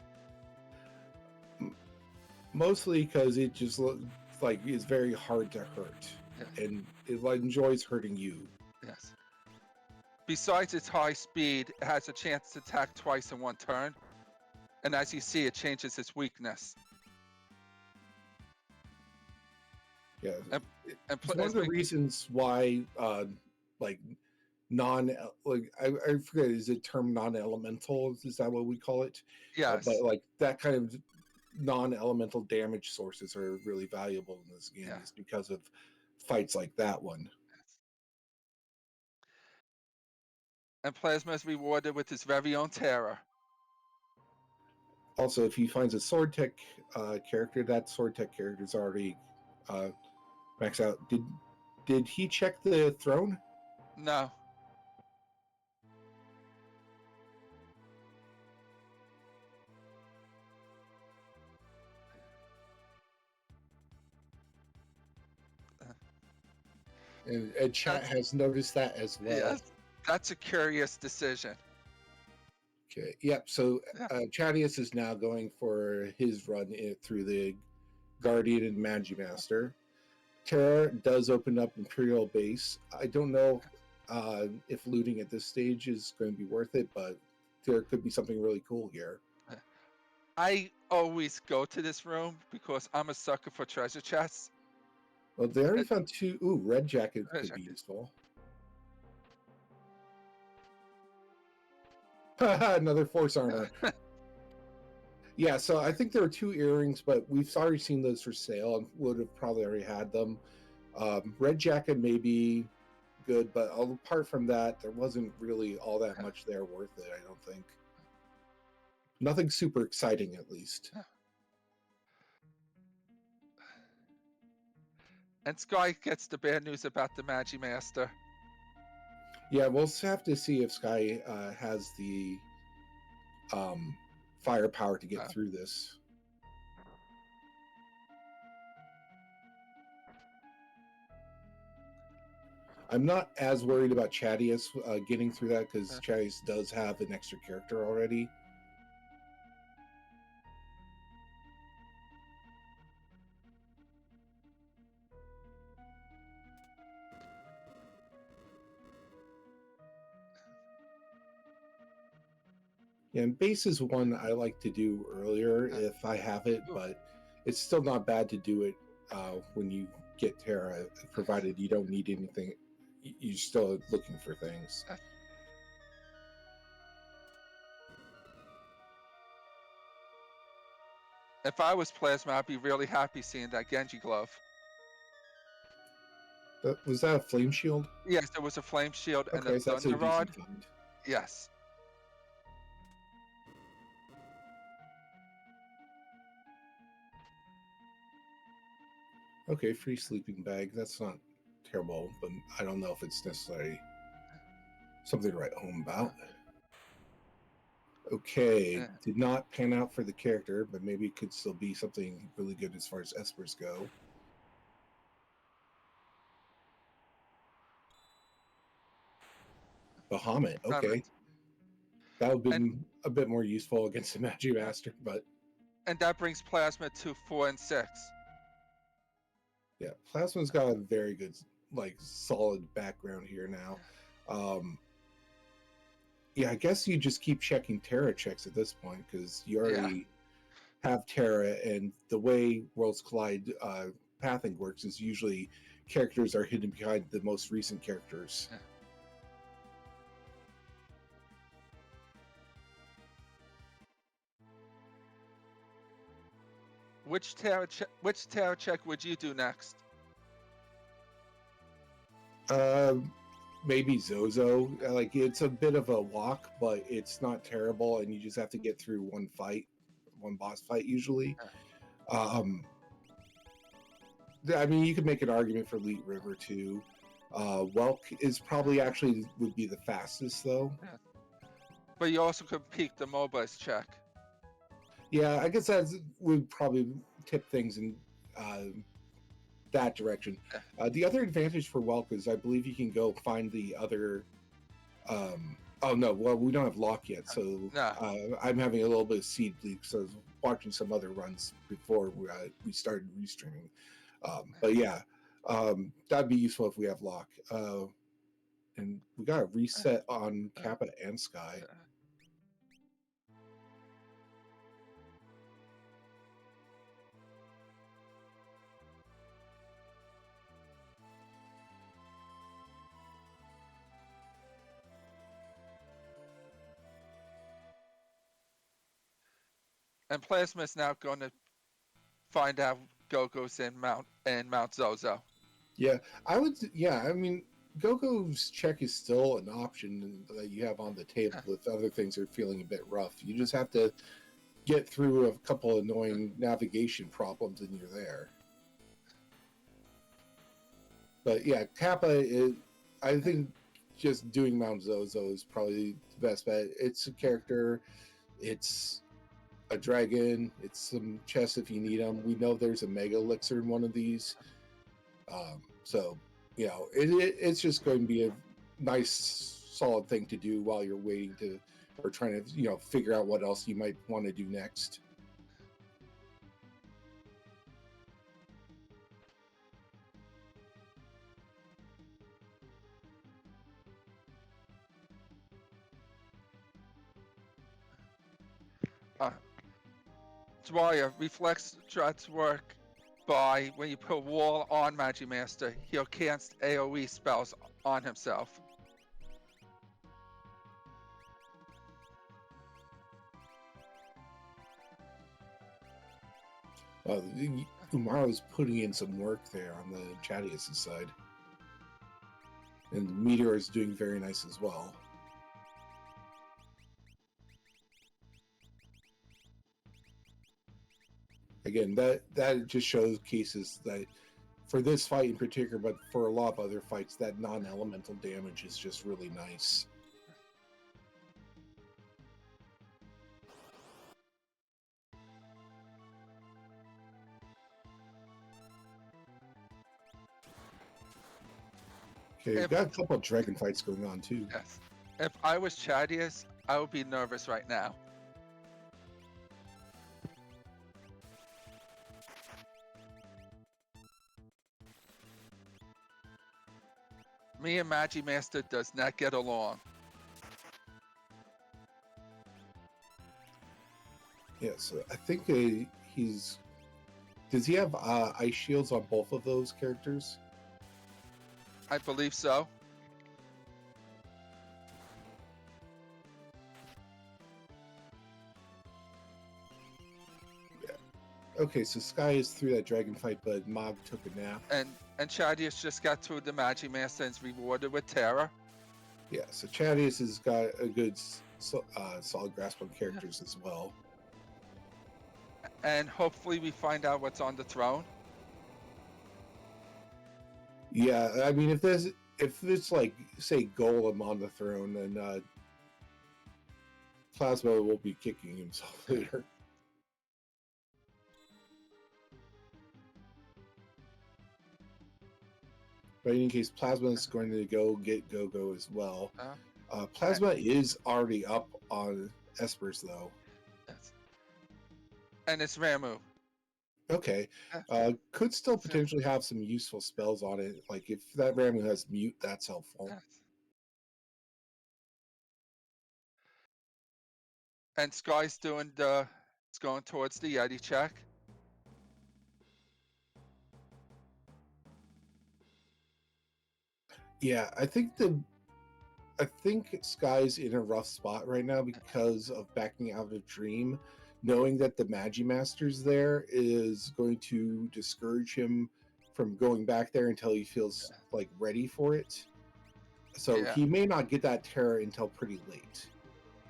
mostly because it just looks like it's very hard to hurt, Yeah. and it like, enjoys hurting you. Yes. Besides its high speed, it has a chance to attack twice in one turn. And as you see, it changes its weakness. Yeah, And it's one of the reasons why, like like I forget, is it term non-elemental? Is that what we call it? yes. But like that kind of non-elemental damage sources are really valuable in this game, Yeah. is because of fights like that one. And Plasma is rewarded with his very own terror. Also, if he finds a sword tech character, that sword tech character is already maxed out. Did he check the throne? No. And chat has noticed that as well. Yes. That's a curious decision. Okay. Yep. So Yeah. Chadius is now going for his run through the Guardian and Magimaster. Terra does open up Imperial Base. I don't know if looting at this stage is going to be worth it, but there could be something really cool here. I always go to this room because I'm a sucker for treasure chests. Well, they already found 2. Ooh, Red Jacket Red could be Jacket. useful. Another Force Armor. Yeah, so I think there were 2 earrings, but we've already seen those for sale and would have probably already had them. Red Jacket may be good, but apart from that, there wasn't really all that much there worth it, I don't think. Nothing super exciting, at least. And Sky gets the bad news about the Magimaster. Yeah, we'll have to see if Sky has the firepower to get through this. I'm not as worried about Chadius getting through that because Chadius does have an extra character already. Yeah, and base is one I like to do earlier if I have it, but it's still not bad to do it when you get Terra, provided you don't need anything. You're still looking for things. If I was Plasma, I'd be really happy seeing that Genji glove. Was that a flame shield? Yes, there was a flame shield and Okay, a so that's a thunder rod. decent find. Yes. Okay, free sleeping bag. That's not terrible, but I don't know if it's necessarily something to write home about. Okay, did not pan out for the character, but maybe it could still be something really good as far as Espers go. Bahamut, okay. That would have been a bit more useful against the Magimaster, but... And that brings Plasma to 4 and 6. Yeah, Plasma's got a very good, like, solid background here now. Yeah, I guess you just keep checking Terra checks at this point, because you already have Terra, and the way Worlds Collide pathing works is usually characters are hidden behind the most recent characters. Yeah. Which Terra check would you do next? maybe Zozo. Like it's a bit of a walk, but it's not terrible, and you just have to get through one boss fight usually. Um, I mean, you could make an argument for Leet River too. Welk is probably actually would be the fastest though. But you also could peek the MOBAs check. Yeah, I guess that would probably tip things in that direction. The other advantage for Welk is I believe you can go find the other. Oh no, well we don't have lock yet, so Nah. I'm having a little bit of seed bleak. So I was watching some other runs before we started restreaming. But yeah, that'd be useful if we have lock. And we got a reset on Kappa and Sky. And Plasma is now going to find out Gogo's in Mount Zozo. Yeah, I would. Yeah, I mean, Gogo's check is still an option that you have on the table if other things are feeling a bit rough. You just have to get through a couple annoying navigation problems and you're there. But yeah, Kappa is. I think just doing Mount Zozo is probably the best bet. It's a character. It's a dragon. It's some chests if you need them. We know there's a mega elixir in one of these. So, you know, it's just going to be a nice, solid thing to do while you're waiting to, or trying to, you know, figure out what else you might want to do next. Dwyer, reflex threats work by when you put a wall on Magimaster, he'll cast AoE spells on himself. Umaro's putting in some work there on the Chadius' side. And Meteor is doing very nice as well. Again, that just shows cases that for this fight in particular, but for a lot of other fights, that non-elemental damage is just really nice. Okay, we've got a couple of dragon fights going on too. Yes. If I was Chadius, I would be nervous right now. Me and Magimaster does not get along. Yeah, so I think he's... Does he have ice shields on both of those characters? I believe so. Yeah. Okay, so Sky is through that dragon fight, but Mog took a nap. And Chadius just got through the Magimaster and is rewarded with Terror. Yeah, so Chadius has got a good solid grasp on characters as well. And hopefully we find out what's on the throne. Yeah, I mean, if it's like, say, Golem on the throne, then Plasma will be kicking himself later. But in any case, Plasma is going to go get Go-Go as well. Plasma is already up on Esper's, though. Yes. And it's Ramu. Okay. Could still potentially have some useful spells on it. Like, if that Ramu has Mute, that's helpful. Yes. And Sky's doing it's going towards the Yeti check. Yeah, I think Sky's in a rough spot right now because of backing out of Dream. Knowing that the Magimaster's there is going to discourage him from going back there until he feels like ready for it. So Yeah. he may not get that Terra until pretty late.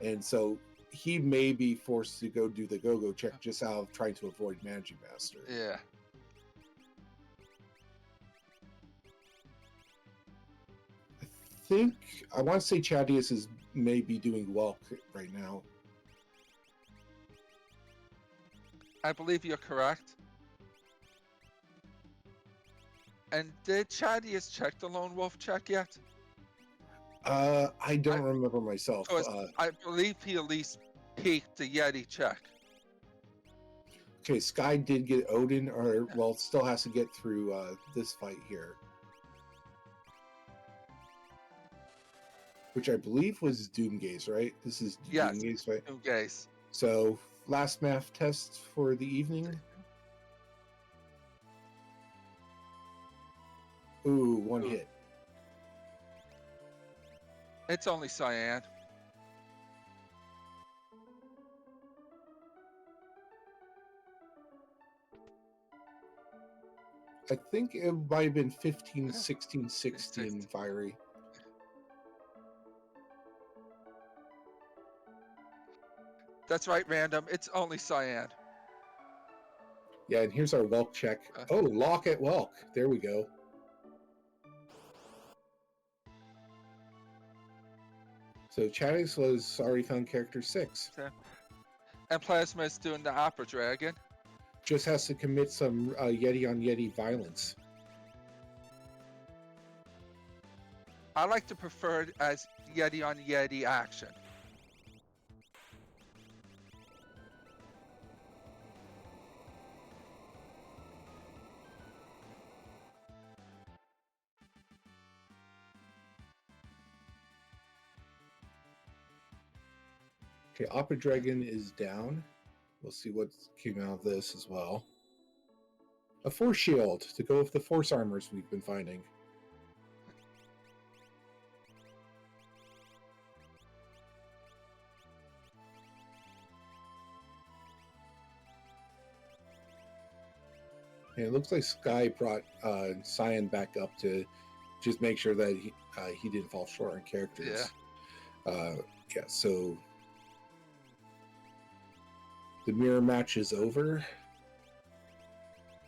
And so he may be forced to go do the go-go check just out of trying to avoid Managing Master. Yeah. I want to say Chadius is maybe doing well right now. I believe you're correct. And did Chadius check the Lone Wolf check yet? I don't remember myself. Because I believe he at least peeked the Yeti check. Okay, Sky did get Odin, or well, still has to get through this fight here, which I believe was Doomgaze, right? This is Yes, Doomgaze fight. Doomgaze. So last math test for the evening. Ooh, one hit. It's only Cyan. I think it might have been 15, 16, 16 fiery. That's right, Random. It's only Cyan. Yeah, and here's our Welk check. Oh, lock at Welk. There we go. So Chadix was already found character 6. Okay. And Plasma is doing the Opera Dragon. Just has to commit some Yeti on Yeti violence. I like to prefer it as Yeti on Yeti action. Okay, Opera Dragon is down. We'll see what came out of this as well. A Force Shield to go with the Force Armors we've been finding. And it looks like Sky brought Cyan back up to just make sure that he didn't fall short on characters. Yeah, so the mirror match is over,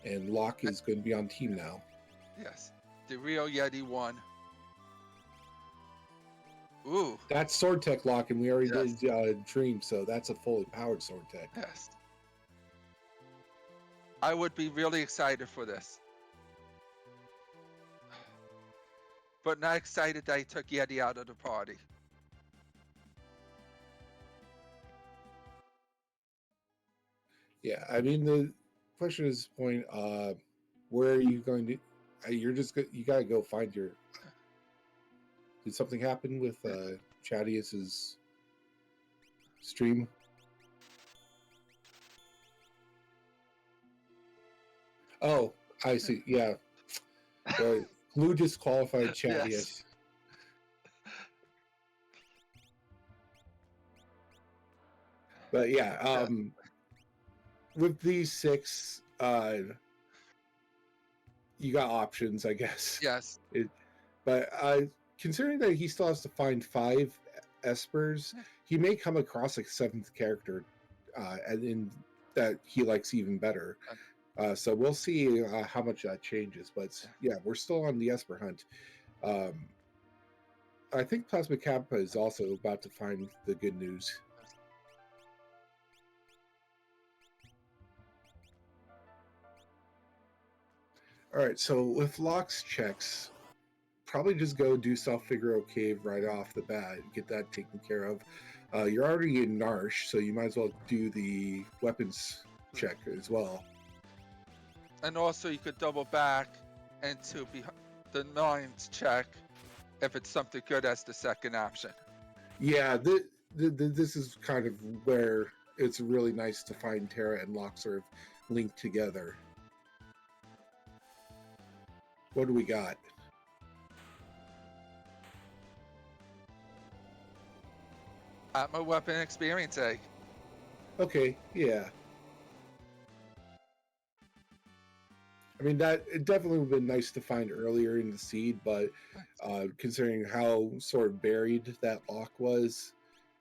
and Locke is going to be on team now. Yes, the real Yeti won. Ooh. That's Sword Tech Locke, and we already did Dream, so that's a fully powered Sword Tech. Yes. I would be really excited for this. But not excited that he took Yeti out of the party. Yeah, I mean, the question is point, where are you going to, you gotta go find your, did something happen with Chadius's stream? Oh, I see, yeah. Blue disqualified Chadius. Yes. But yeah, with these 6, you got options, I guess. Yes. But considering that he still has to find 5 Espers, he may come across a 7th character that he likes even better. So we'll see how much that changes. But yeah, we're still on the Esper hunt. I think Plasma Kappa is also about to find the good news. All right, so with Locke's checks, probably just go do South Figaro Cave right off the bat, get that taken care of. You're already in Narsh, so you might as well do the weapons check as well. And also you could double back into the 9th check if it's something good as the second option. Yeah, this is kind of where it's really nice to find Terra and Locke sort of linked together. What do we got? At my weapon experience egg. Okay, yeah. I mean, that it definitely would have been nice to find earlier in the seed, but considering how sort of buried that lock was,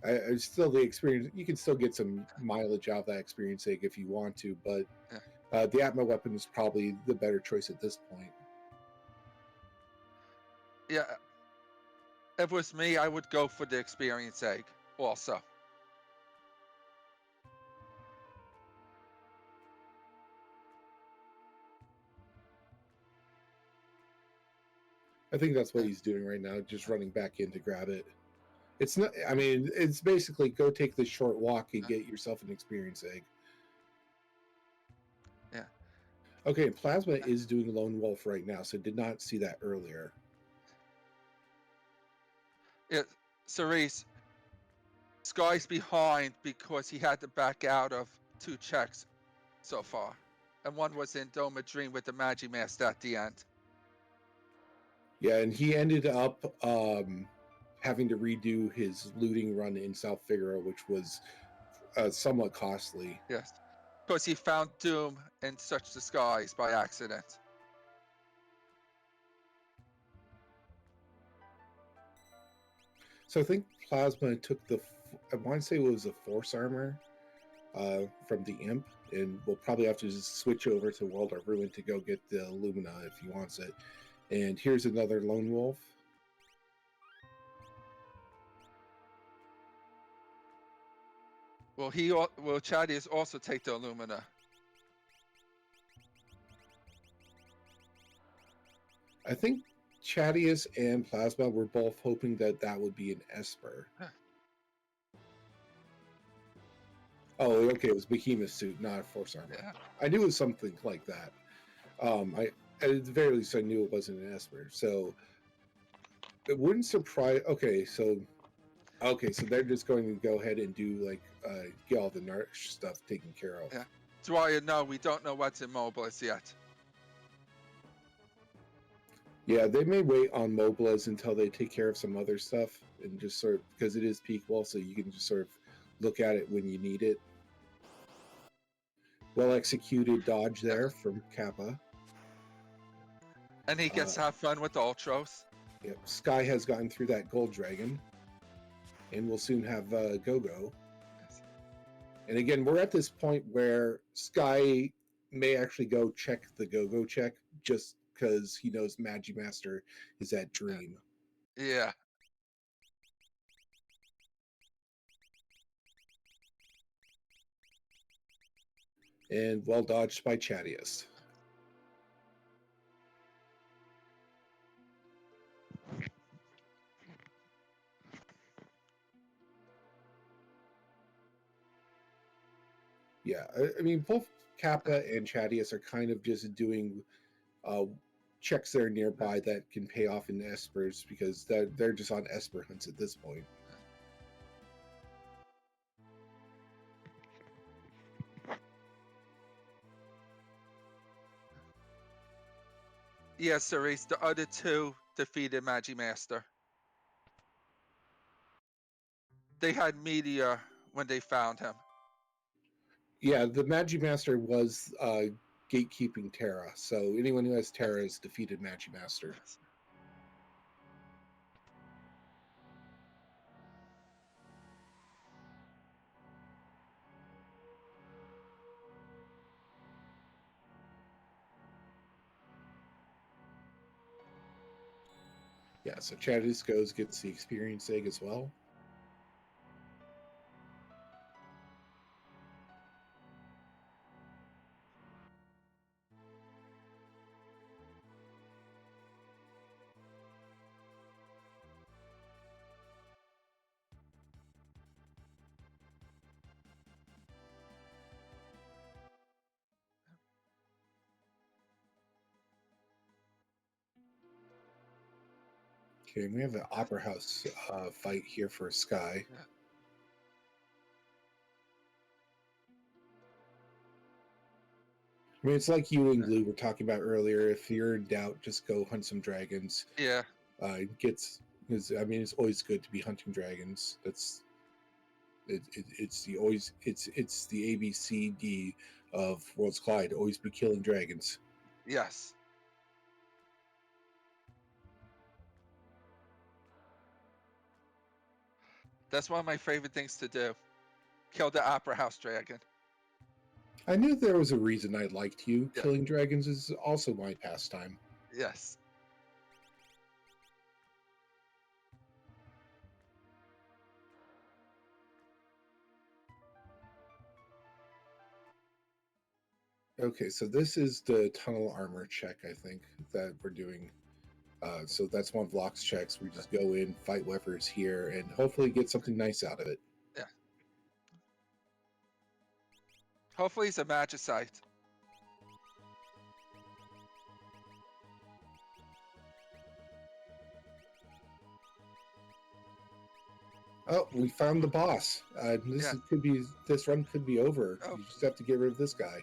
it's still the experience. You can still get some mileage out of that experience egg if you want to, but the Atma weapon is probably the better choice at this point. Yeah, if it was me, I would go for the experience egg also. I think that's what he's doing right now, just running back in to grab it. It's not. I mean, it's basically go take the short walk and get yourself an experience egg. Yeah. Okay, Plasma is doing Lone Wolf right now, so did not see that earlier. Yeah, Cerise, Sky's behind because he had to back out of 2 checks so far. And one was in Doma Dream with the Magi Master at the end. Yeah, and he ended up having to redo his looting run in South Figaro, which was somewhat costly. Yes. Because he found Doom in such disguise by accident. So I think Plasma took I want to say it was a Force Armor from the Imp, and we'll probably have to just switch over to World of Ruin to go get the Lumina if he wants it. And here's another Lone Wolf. Will Chadius also take the Illumina? I think Chadius and Plasma were both hoping that that would be an Esper. Oh, okay, it was Behemoth suit, not a Force Armor. Yeah. I knew it was something like that. At the very least, I knew it wasn't an Esper. So it wouldn't surprise. Okay, so they're just going to go ahead and do like get all the Narsh stuff taken care of. Yeah. Dwyer, no, we don't know what's in Mobilis yet. Yeah, they may wait on Mobilis until they take care of some other stuff and just sort of, because it is peak wall, so you can just sort of look at it when you need it. Well executed dodge there from Kappa. And he gets to have fun with the Ultros. Yep, Sky has gotten through that Gold Dragon, and we'll soon have Go-Go. Yes. And again, we're at this point where Sky may actually go check the Go-Go check just because he knows Magi Master is at Dream. Yeah. And well dodged by Chadius. Yeah, I mean, both Kappa and Chadius are kind of just doing checks that are nearby that can pay off in Espers because they're just on Esper hunts at this point. Yes, Cerise, the other 2 defeated Magi Master. They had Meteor when they found him. Yeah, the Magi Master was gatekeeping Terra, so anyone who has Terra has defeated Magi Master. Yes. Yeah, so Chadius gets the experience egg as well. Okay, we have an Opera House fight here for Sky. Yeah. I mean, it's like you and Glue were talking about earlier. If you're in doubt, just go hunt some dragons. Yeah. I mean, it's always good to be hunting dragons. It's the ABCD of Worlds Collide. Always be killing dragons. Yes. That's one of my favorite things to do. Kill the Opera House Dragon. I knew there was a reason I liked you. Yeah. Killing dragons is also my pastime. Yes. Okay, so this is the tunnel armor check, I think, that we're doing. So that's one of Vlock's checks. We just go in, fight whoever's here, and hopefully get something nice out of it. Yeah. Hopefully he's a magicite. Oh, we found the boss. Yeah. This run could be over. Oh. You just have to get rid of this guy.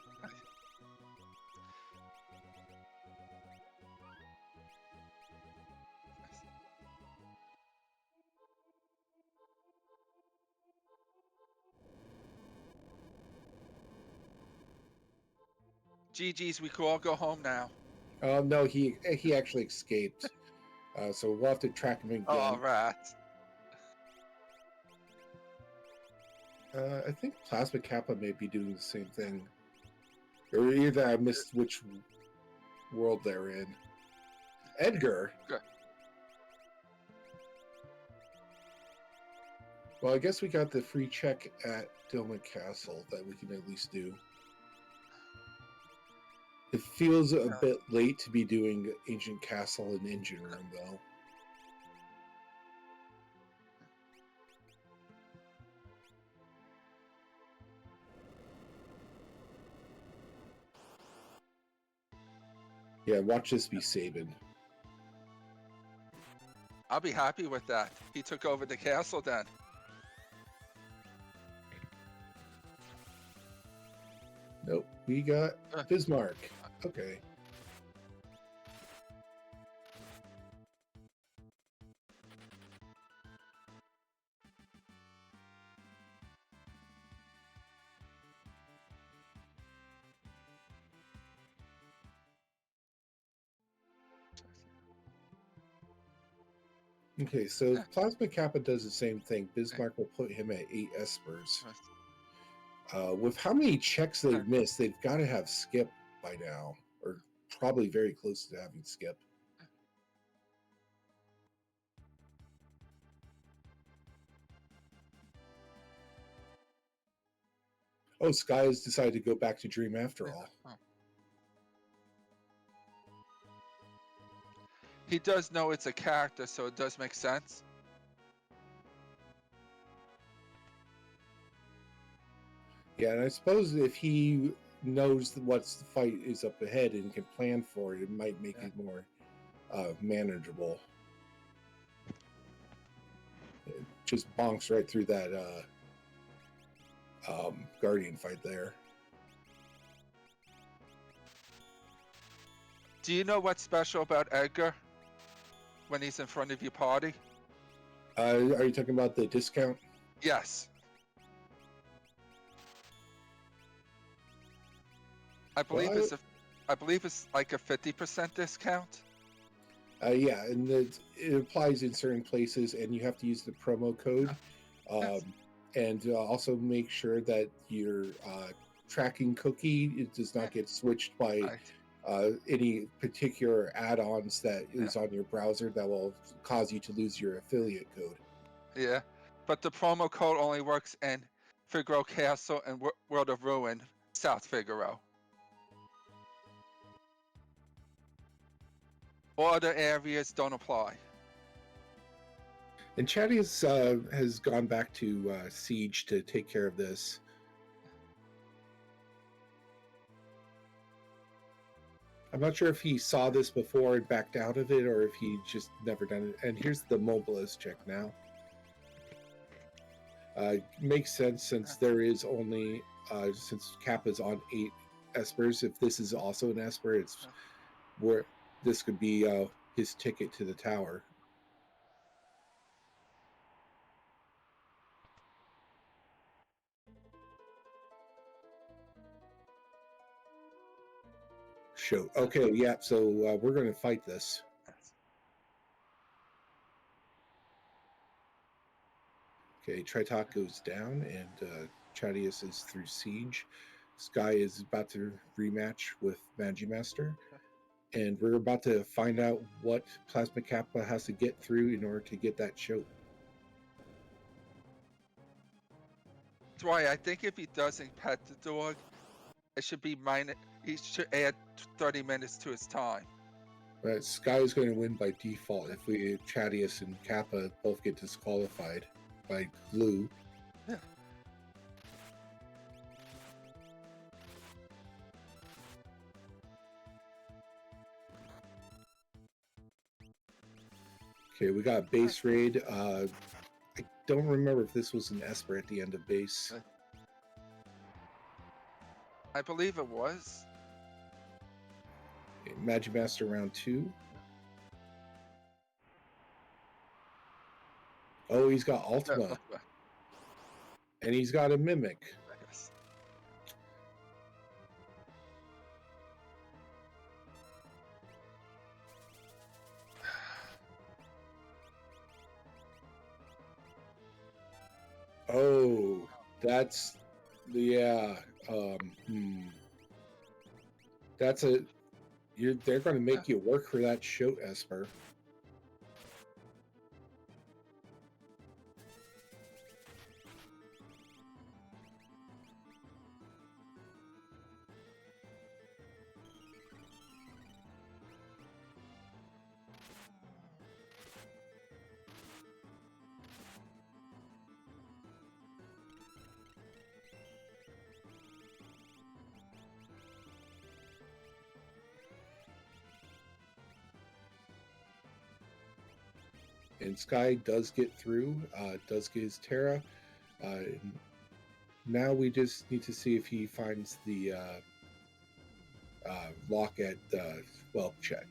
GG's, we could all go home now. No, he actually escaped. So we'll have to track him again. All right. I think Plasma Kappa may be doing the same thing. Or either I missed which world they're in. Edgar. Good. Well, I guess we got the free check at Tonic Castle that we can at least do. It feels a bit late to be doing Ancient Castle and Engine Room, though. Yeah, watch this be Sabin. I'll be happy with that. He took over the castle then. Nope, we got Bismarck. Okay. Okay, so Plasma Kappa does the same thing. Bismarck will put him at 8 Espers. With how many checks they've missed, they've got to have Skip by now, or probably very close to having Skip. Oh, Sky has decided to go back to Dream after all. He does know it's a character, so it does make sense. Yeah, and I suppose if he knows what the fight is up ahead and can plan for it, it might make it more manageable. It just bonks right through that Guardian fight there. Do you know what's special about Edgar when he's in front of your party? Are you talking about the discount? Yes. I believe it's like a 50% discount. Yeah, and it applies in certain places, and you have to use the promo code. And also make sure that your tracking cookie does not get switched by any particular add-ons that is on your browser that will cause you to lose your affiliate code. Yeah, but the promo code only works in Figaro Castle and World of Ruin, South Figaro. All other areas don't apply. And Chatty has gone back to Siege to take care of this. I'm not sure if he saw this before and backed out of it, or if he just never done it. And here's the Mobilist check now. Makes sense since there is only, since Kappa's on 8 Espers, if this is also an Esper, it's where this could be his ticket to the tower. show. Okay, yeah. So we're going to fight this. Okay, Tritok goes down, and Chadius is through Siege. Sky is about to rematch with Magimaster, and we're about to find out what Plasma Kappa has to get through in order to get that show. Dwyer, I think if he doesn't pet the dog, it should be minus. He should add 30 minutes to his time. But Sky is going to win by default if we Chadius and Kappa both get disqualified by glue. Yeah. Okay, we got base raid. I don't remember if this was an Esper at the end of base. I believe it was. Okay, Magimaster round 2. Oh, he's got Ultima. And he's got a Mimic. Yes. Oh, that's yeah. That's a. They're going to make you work for that show, Esper. And Sky does get through, does get his Terra. Now we just need to see if he finds the lock at Whelp check.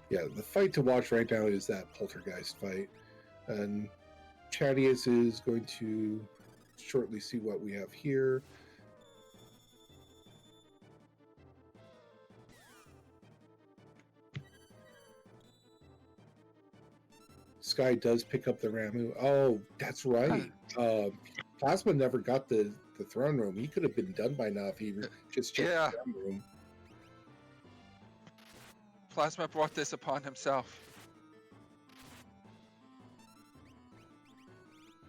Yeah, the fight to watch right now is that Poltergeist fight. And Chadius is going to shortly see what we have here. Sky does pick up the Ramu. Oh, that's right. Plasma never got the throne room. He could have been done by now if he just checked the throne room. Plasma brought this upon himself.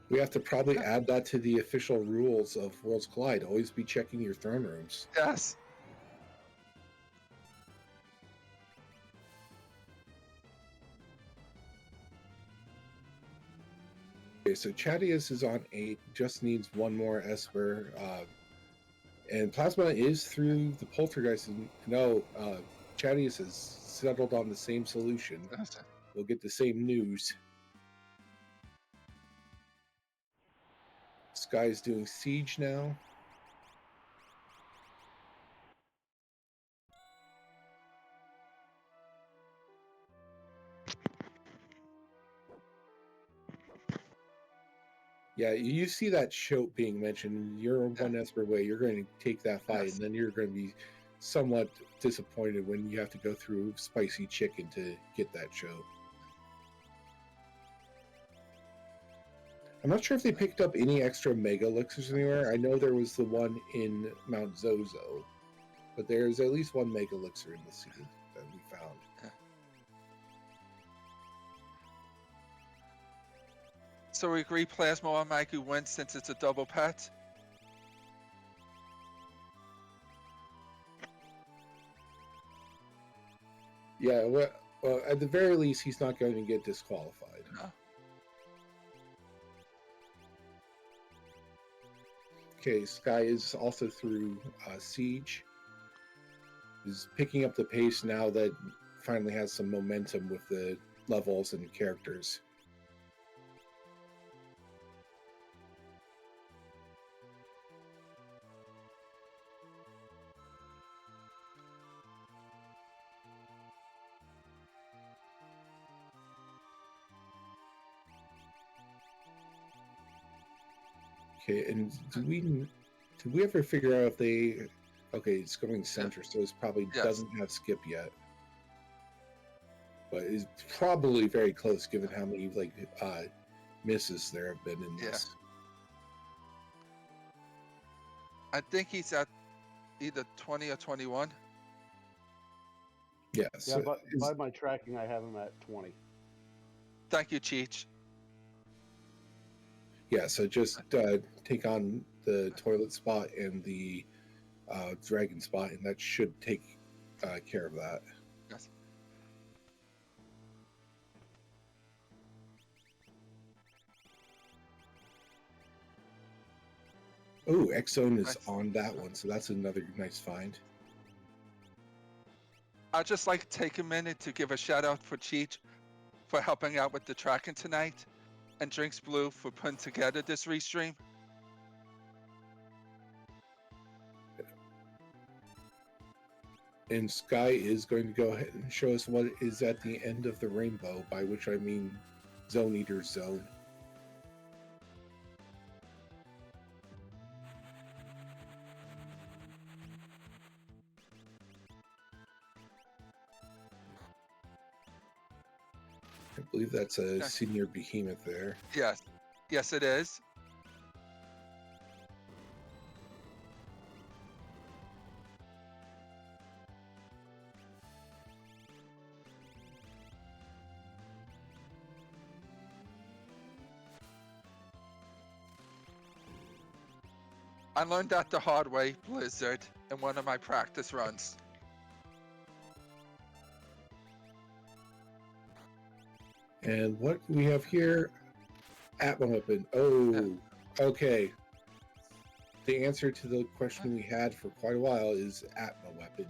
We have to probably add that to the official rules of Worlds Collide. Always be checking your throne rooms. Yes. Okay, so Chadius is on 8, just needs one more Esper. And Plasma is through the Poltergeist. No, Chadius has settled on the same solution. We'll get the same news. Sky's doing Siege now. Yeah, you see that Shoat being mentioned. You're one Esper way. You're going to take that fight, and then you're going to be somewhat disappointed when you have to go through Spicy Chicken to get that Shoat. I'm not sure if they picked up any extra Mega Elixirs anywhere. I know there was the one in Mount Zozo, but there's at least one Mega Elixir in the seed that we found. So we agree Plasma automatically wins since it's a double pet? Yeah, well, at the very least, he's not going to get disqualified. No. Okay, Sky is also through Siege. Is picking up the pace now that finally has some momentum with the levels and characters. Okay, and did we ever figure out if they? Okay, it's going center, so it probably Yes. doesn't have skip yet. But it's probably very close given how many like misses there have been in Yeah. this. I think he's at either 20 or 21. Yeah, Yeah, so but by my tracking, I have him at 20. Thank you, Cheech. yeah, so just take on the toilet spot and the dragon spot, and that should take care of that. Yes. Oh, X-Zone is Nice. on that one, so that's another nice find. I'd just like to take a minute to give a shout out for Cheech for helping out with the tracking tonight, and Drinks Blue for putting together this restream. And Sky is going to go ahead and show us what is at the end of the rainbow, by which I mean Zone Eater's zone. I believe that's a Okay. senior behemoth there. Yes. Yes, it is. I learned that the hard way, Blizzard, in one of my practice runs. And what we have here, Atma weapon. Oh, okay. The answer to the question we had for quite a while is Atma weapon.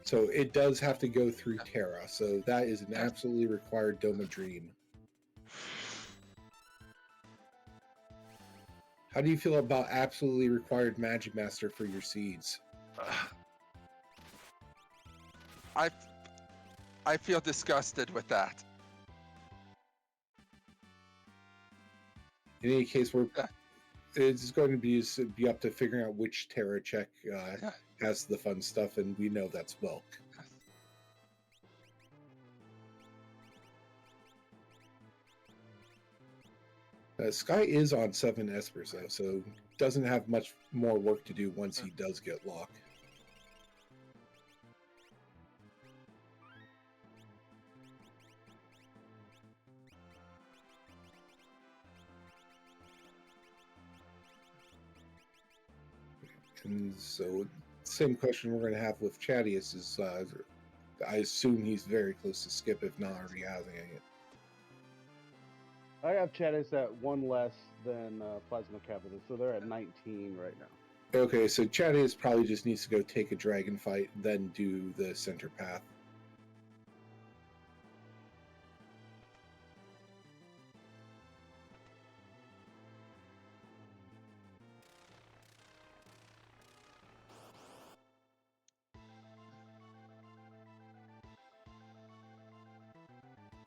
So it does have to go through Terra. So that is an absolutely required Doma Dream. How do you feel about absolutely required Magic Master for your seeds? I feel disgusted with that. In any case, it's going to be up to figuring out which Terra check has the fun stuff, and we know that's Welk. Sky is on 7 Espers, though, so doesn't have much more work to do once he does get Lock. And so, same question we're going to have with Chadius is, I assume he's very close to skip, if not already having it. I have Chadis at one less than Plasma Capital, so they're at 19 right now. Okay, so Chadius probably just needs to go take a dragon fight, then do the center path.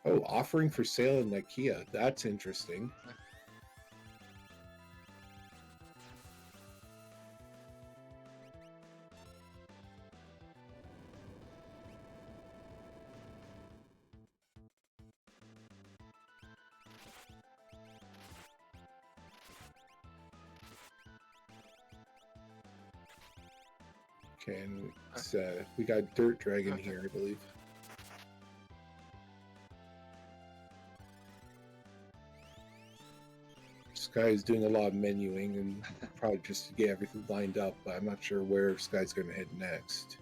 Oh, offering for sale in IKEA. That's interesting. Okay, and it's, we got Dirt Dragon here, I believe. Sky's doing a lot of menuing and probably just to get everything lined up, but I'm not sure where Sky's going to head next.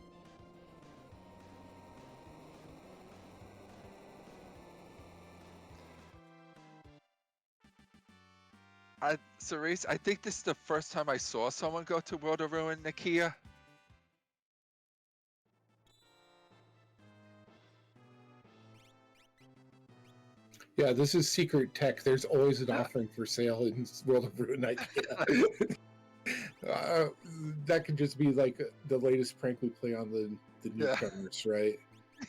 Cerise, I think this is the first time I saw someone go to World of Ruin Nakia. Yeah, this is secret tech. There's always an offering for sale in World of Ruin IKEA. That could just be like the latest prank we play on the newcomers, right?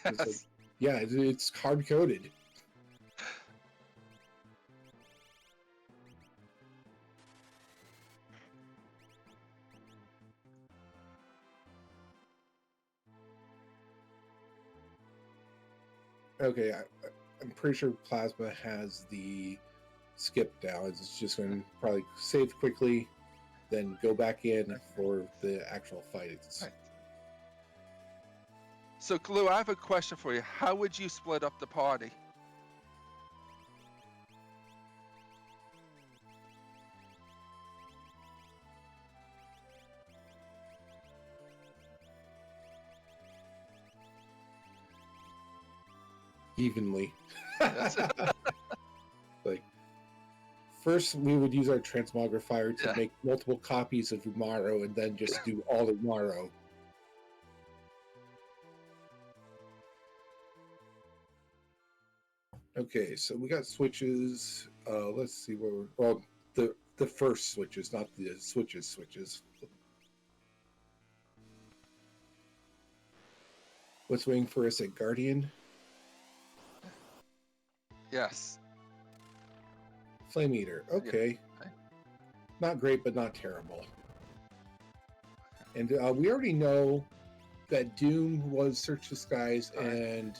Yes. It's like, yeah, it's hard-coded. Okay, I'm pretty sure Plasma has the skip now. It's just going to probably save quickly, then go back in for the actual fight. Right. So, Glue, I have a question for you. How would you split up the party? Evenly. Yes. Like, first, we would use our transmogrifier to Yeah. make multiple copies of Umaro and then just do all Umaro. Okay, so we got switches. Let's see where we're. Well, the first switches, not the switches. What's waiting for us at Guardian? Yes. Flame Eater. Okay. Okay. Not great, but not terrible. And we already know that Doom was Search the Skies All right. and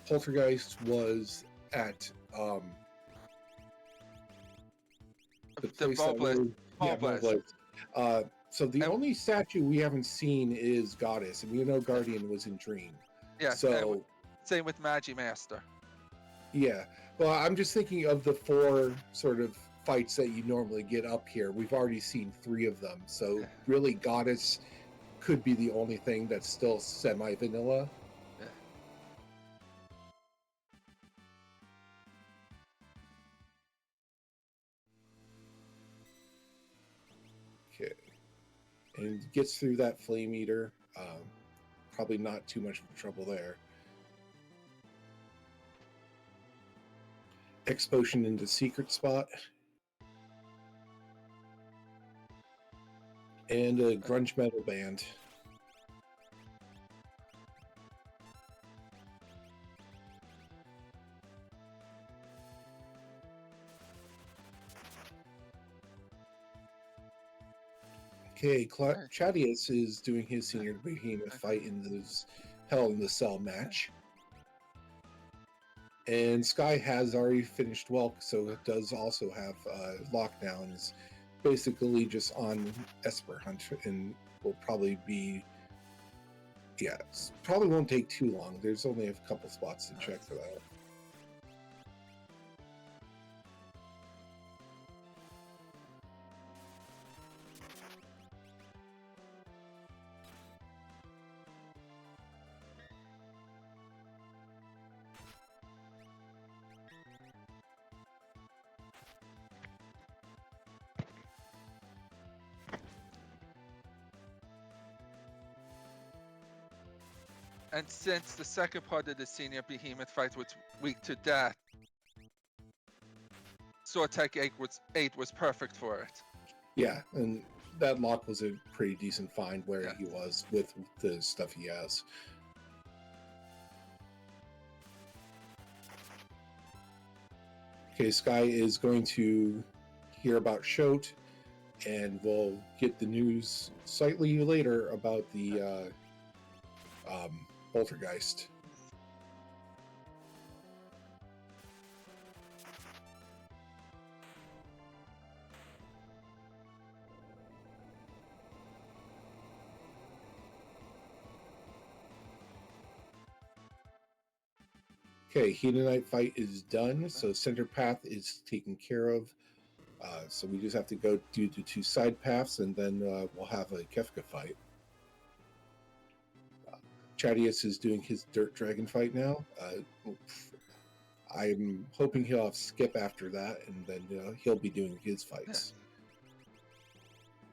Poltergeist was at the place that Volblitz. we Volblitz. so the And- only statue we haven't seen is Goddess, and we know Guardian was in Dream. Yes. So Same with Magimaster. yeah, well, I'm just thinking of the 4 sort of fights that you normally get up here. We've already seen 3 of them, so Yeah. really Goddess could be the only thing that's still semi-vanilla. Yeah. Okay, and gets through that Flame Eater. Probably not too much trouble there. Explosion into Secret Spot. And a grunge metal band. Okay, Chadius is doing his senior behemoth fight in this Hell in the Cell match. And Sky has already finished Welk, so it does also have lockdown. Is basically just on Esper hunt and will probably be, yeah, probably won't take too long. There's only a couple spots to check for that. And since the second part of the senior behemoth fight was weak to death, Sword Tech 8 was perfect for it. Yeah, and that lock was a pretty decent find where Yeah. he was with the stuff he has. Okay, Sky is going to hear about Shote, and we'll get the news slightly later about the Poltergeist. Okay, Hedonite fight is done, so center path is taken care of. So we just have to go do the 2 side paths, and then we'll have a Kefka fight. Chadius is doing his Dirt Dragon fight now. I'm hoping he'll have Skip after that, and then he'll be doing his fights.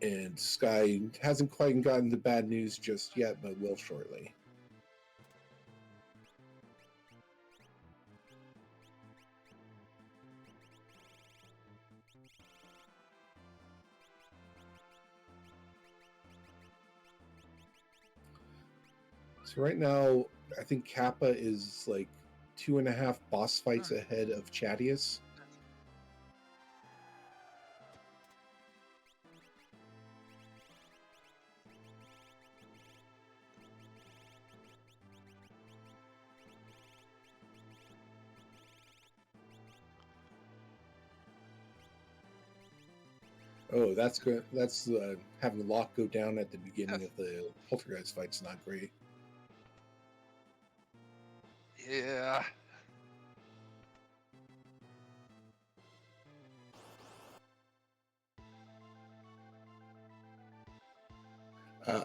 Yeah. And Sky hasn't quite gotten the bad news just yet, but will shortly. So right now, I think Kappa is like 2.5 boss fights ahead of Chadius. Oh, that's good. That's having Locke go down at the beginning of the Poltergeist fight's not great. Yeah.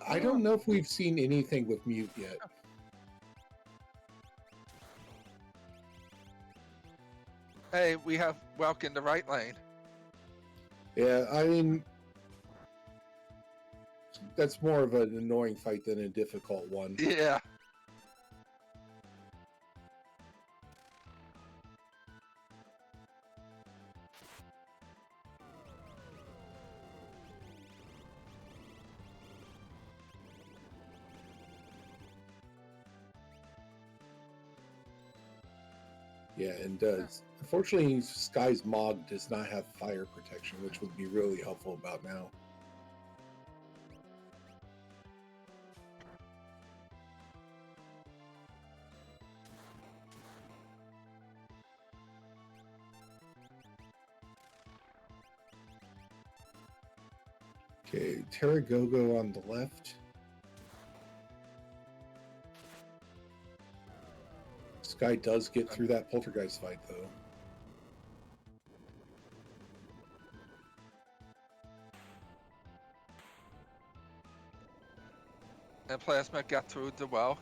I don't know if we've seen anything with Mute yet. Hey, we have Welk in the right lane. Yeah, I mean, that's more of an annoying fight than a difficult one. Yeah. Yeah, and unfortunately, Sky's Mog does not have fire protection, which would be really helpful about now. Okay, Terragogo on the left. Sky does get through that Poltergeist fight, though. And Plasma got through the Welk.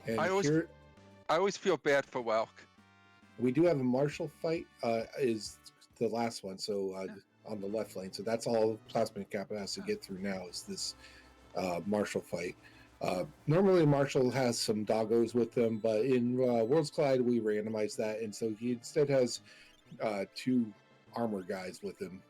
And I always feel bad for Welk. we do have a Marshall fight, is the last one, so on the left lane. So that's all Plasma Kappa has to get through now is this Marshall fight. Normally Marshall has some doggos with him, but in Worlds Collide we randomize that, and so he instead has 2 armor guys with him.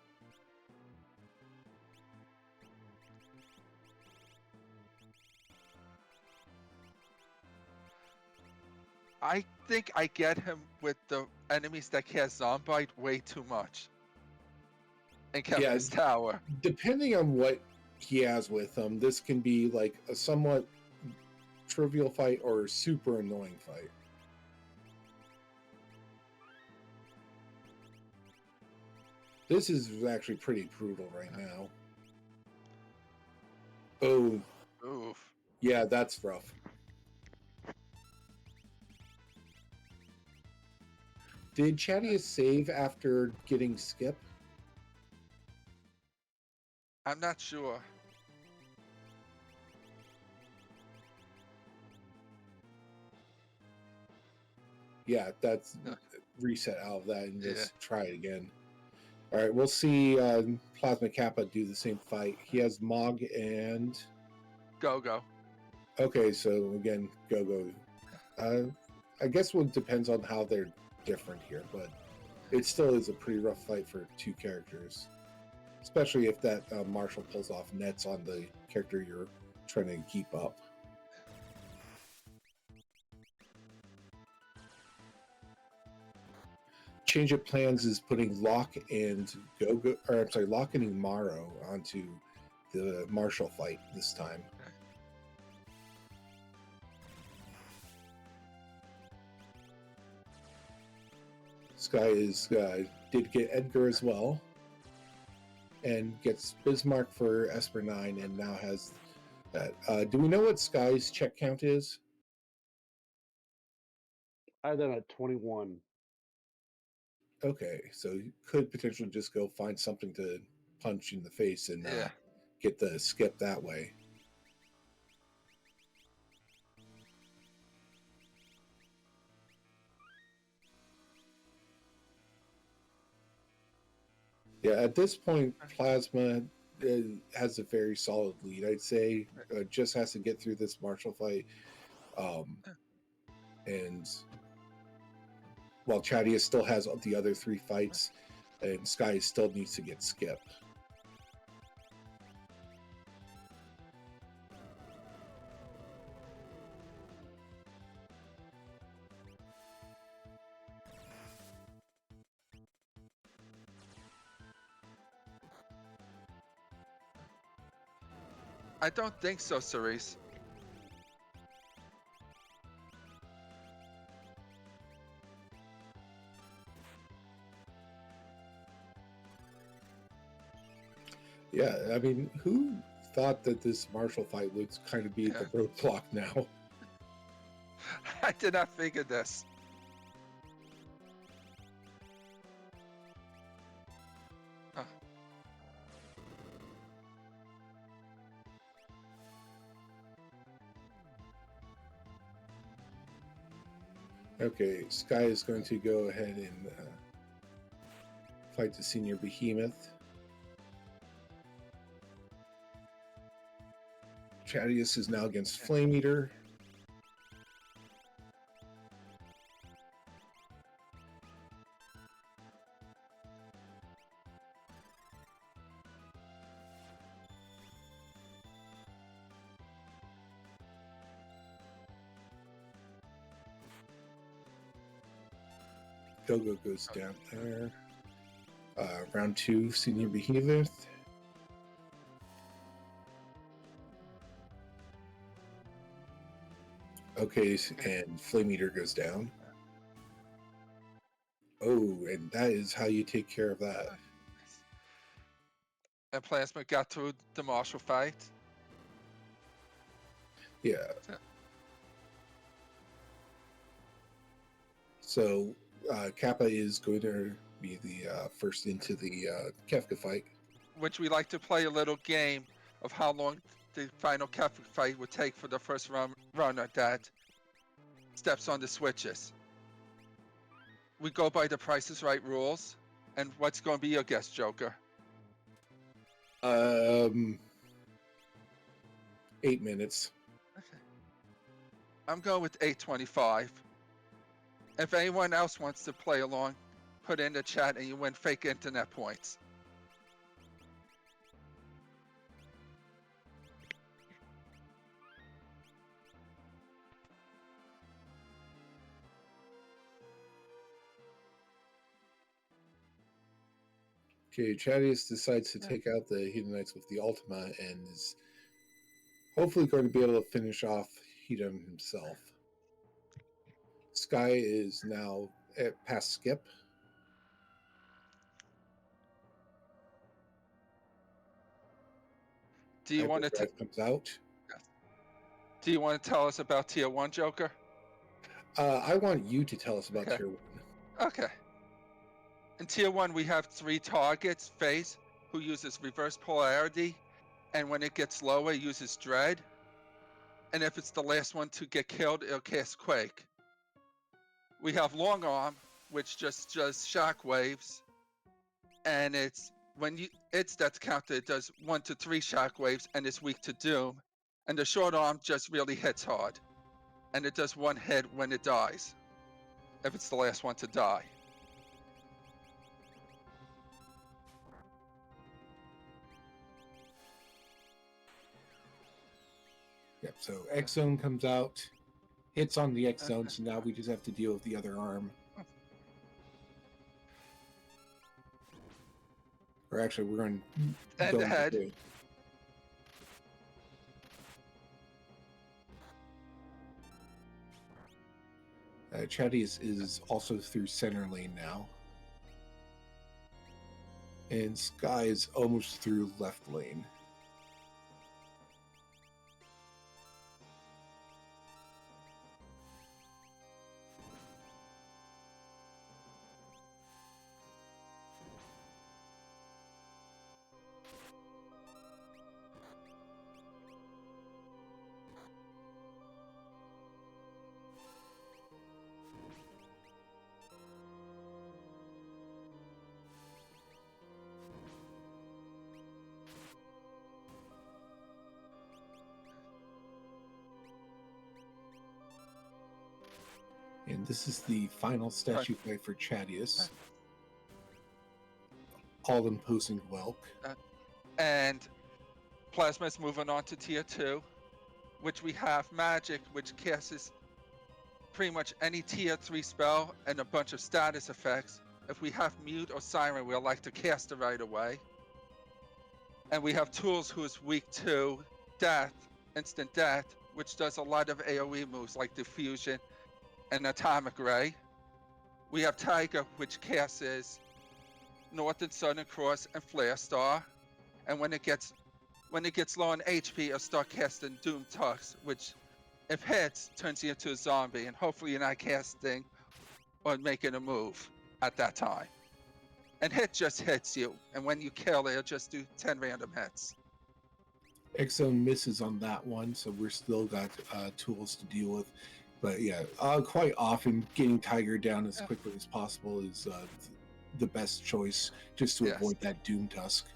I think I get him with the enemies that cast Zombite way too much. And Kefka's tower. Depending on what he has with him, this can be like a somewhat trivial fight or a super annoying fight. This is actually pretty brutal right now. Oh, Oof. yeah, that's rough. Did Chadius save after getting skip? I'm not sure. Yeah, that's reset out of that and just try it again. All right, we'll see Plasma Kappa do the same fight. He has Mog and... Go. Okay, so again, Go. I guess it depends on how they're different here, but it still is a pretty rough fight for 2 characters. Especially if that Marshall pulls off nets on the character you're trying to keep up. Change of plans is putting Locke and Locke and Umaro onto the Marshall fight this time. Sky did get Edgar as well, and gets Bismarck for Esper 9, and now has that. Do we know what Sky's check count is? I had them at 21. Okay, so you could potentially just go find something to punch in the face and get the skip that way. Yeah, at this point, Plasma has a very solid lead. I'd say just has to get through this Marshall fight. And while Chadius still has the other 3 fights, and Sky still needs to get skipped. I don't think so, Cerise. Yeah, I mean, who thought that this Marshall fight would kind of be the roadblock now? I did not figure this. Uh, Okay, Sky is going to go ahead and fight the senior behemoth. Chadius is now against Flame Eater. Gogo goes down there. Round 2, senior behemoth. Okay, and Flame Eater goes down. Oh, and that is how you take care of that. and Plasma got through the Marshall fight. Yeah. So Kappa is going to be the first into the Kefka fight. Which we like to play a little game of how long the final Kefka fight would take for the first runner that steps on the switches. We go by the Price is Right rules. And what's going to be your guess, Joker? 8 minutes. Okay. I'm going with 8:25. If anyone else wants to play along, put in the chat and you win fake internet points. Okay, Chadius decides to take out the Hedonites with the Ultima and is hopefully going to be able to finish off Hedon himself. Sky is now past Skip. Do you want to Hyperdrive comes out. Do you want to tell us about Tier 1, Joker? I want you to tell us about Okay. Tier 1. Okay. In Tier 1, we have 3 targets. Phase, who uses reverse polarity, and when it gets lower, it uses Dread. And if it's the last one to get killed, it'll cast Quake. We have Long Arm, which just does shock waves, and it's when its stats counter, it does 1 to 3 shock waves, and it's weak to Doom. And the Short Arm just really hits hard, and it does 1 hit when it dies, if it's the last one to die. Yep, so X Zone comes out, hits on the X Zone, so now we just have to deal with the other arm. Or actually, we're going to And ahead. Chadius is also through center lane now. And Sky is almost through left lane. And this is the final statue fight for Chadius. All imposing Welk. And Plasma is moving on to Tier 2, which we have Magic, which casts pretty much any Tier 3 spell and a bunch of status effects. If we have Mute or Siren, we'll like to cast it right away. And we have Tools, who is weak to Death, Instant Death, which does a lot of AoE moves like Diffusion and Atomic Ray. We have Tiger, which casts North and Southern Cross and Flare Star. and when it gets low on HP, it'll start casting Doom Tusk, which, if hits, turns you into a zombie, and hopefully you're not casting or making a move at that time. And hit just hits you, and when you kill, it'll just do 10 random hits. X-Zone misses on that one, so we're still got tools to deal with. But yeah, quite often getting Tiger down as quickly as possible is the best choice, just to avoid that Doom Tusk.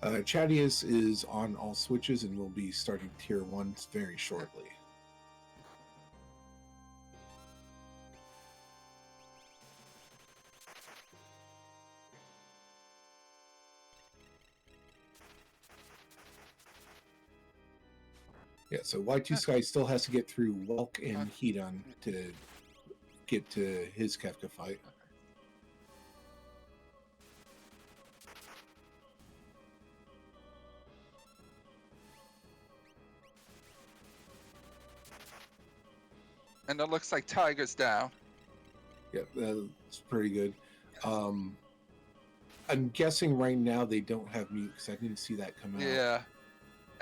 Chadius is on all switches and will be starting tier 1 very shortly. Yeah, so Y2 Sky still has to get through Welk and Hedon to get to his Kefka fight. And it looks like Tiger's down. Yeah, that's pretty good. I'm guessing right now they don't have mute because I didn't see that come out. Yeah.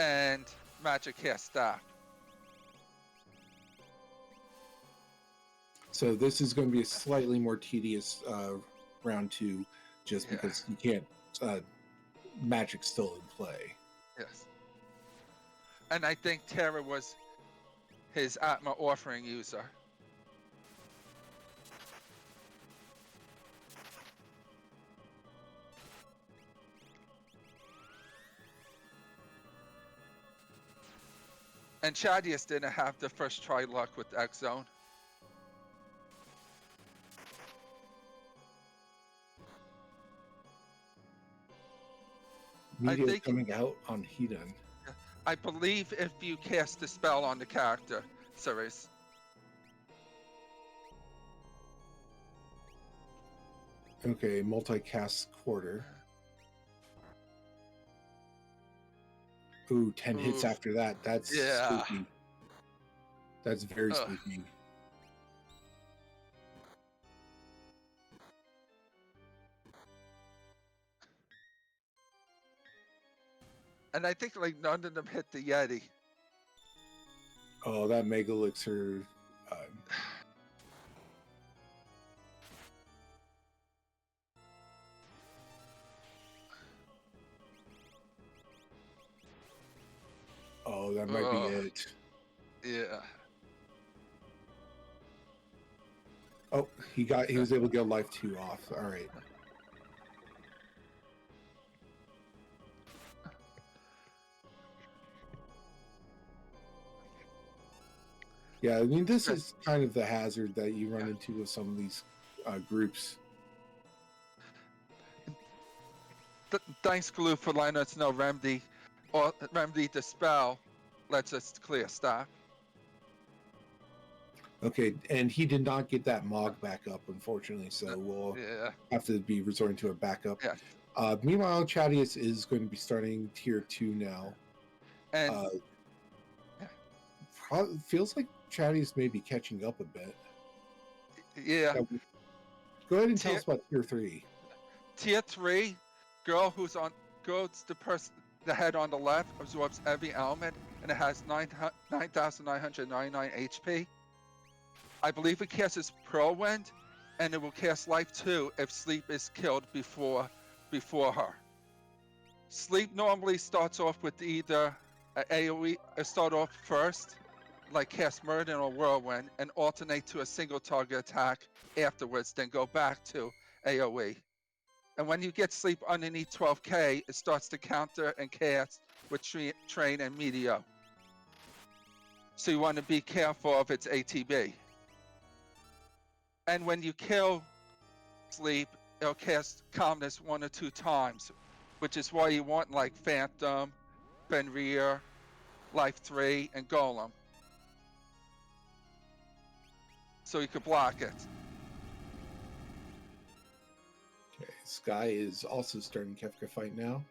And Magic Cast stop. So this is going to be a slightly more tedious round 2, just because you can't. Magic's still in play. Yes. And I think Terra was his Atma offering user. And Chadius didn't have the first try luck with X-Zone. Media coming out on Hedon. I believe if you cast a spell on the character, Ceres. Okay, multicast quarter. Ooh, 10 hits after that. That's spooky. That's very spooky. And I think like none of them hit the Yeti. Oh, that Mega Elixir. Oh, that might be it. Yeah. Oh, he was able to get life 2 off. All right. Yeah, I mean, this is kind of the hazard that you run into with some of these groups. Thanks, Glue, for letting us know Remedy the spell lets us clear stop. Okay, and he did not get that Mog back up, unfortunately, so we'll have to be resorting to a backup. Yeah. Meanwhile, Chadius is going to be starting tier 2 now. And feels like Chadius may be catching up a bit. Yeah. Go ahead and tell us about tier 3. Tier 3, the head on the left absorbs every element, and it has 9,999 HP. I believe it casts Pearl Wind, and it will cast Life 2 if Sleep is killed before her. Sleep normally starts off with either AoE, start off first, like cast Murder or Whirlwind, and alternate to a single target attack afterwards, then go back to AoE. And when you get Sleep underneath 12k, it starts to counter and cast with Train and Meteor. So you want to be careful of its ATB. And when you kill Sleep, it'll cast Calmness 1 or 2 times, which is why you want like Phantom, Fenrir, Life 3, and Golem. So you could block it. Okay, Sky is also starting Kefka fight now.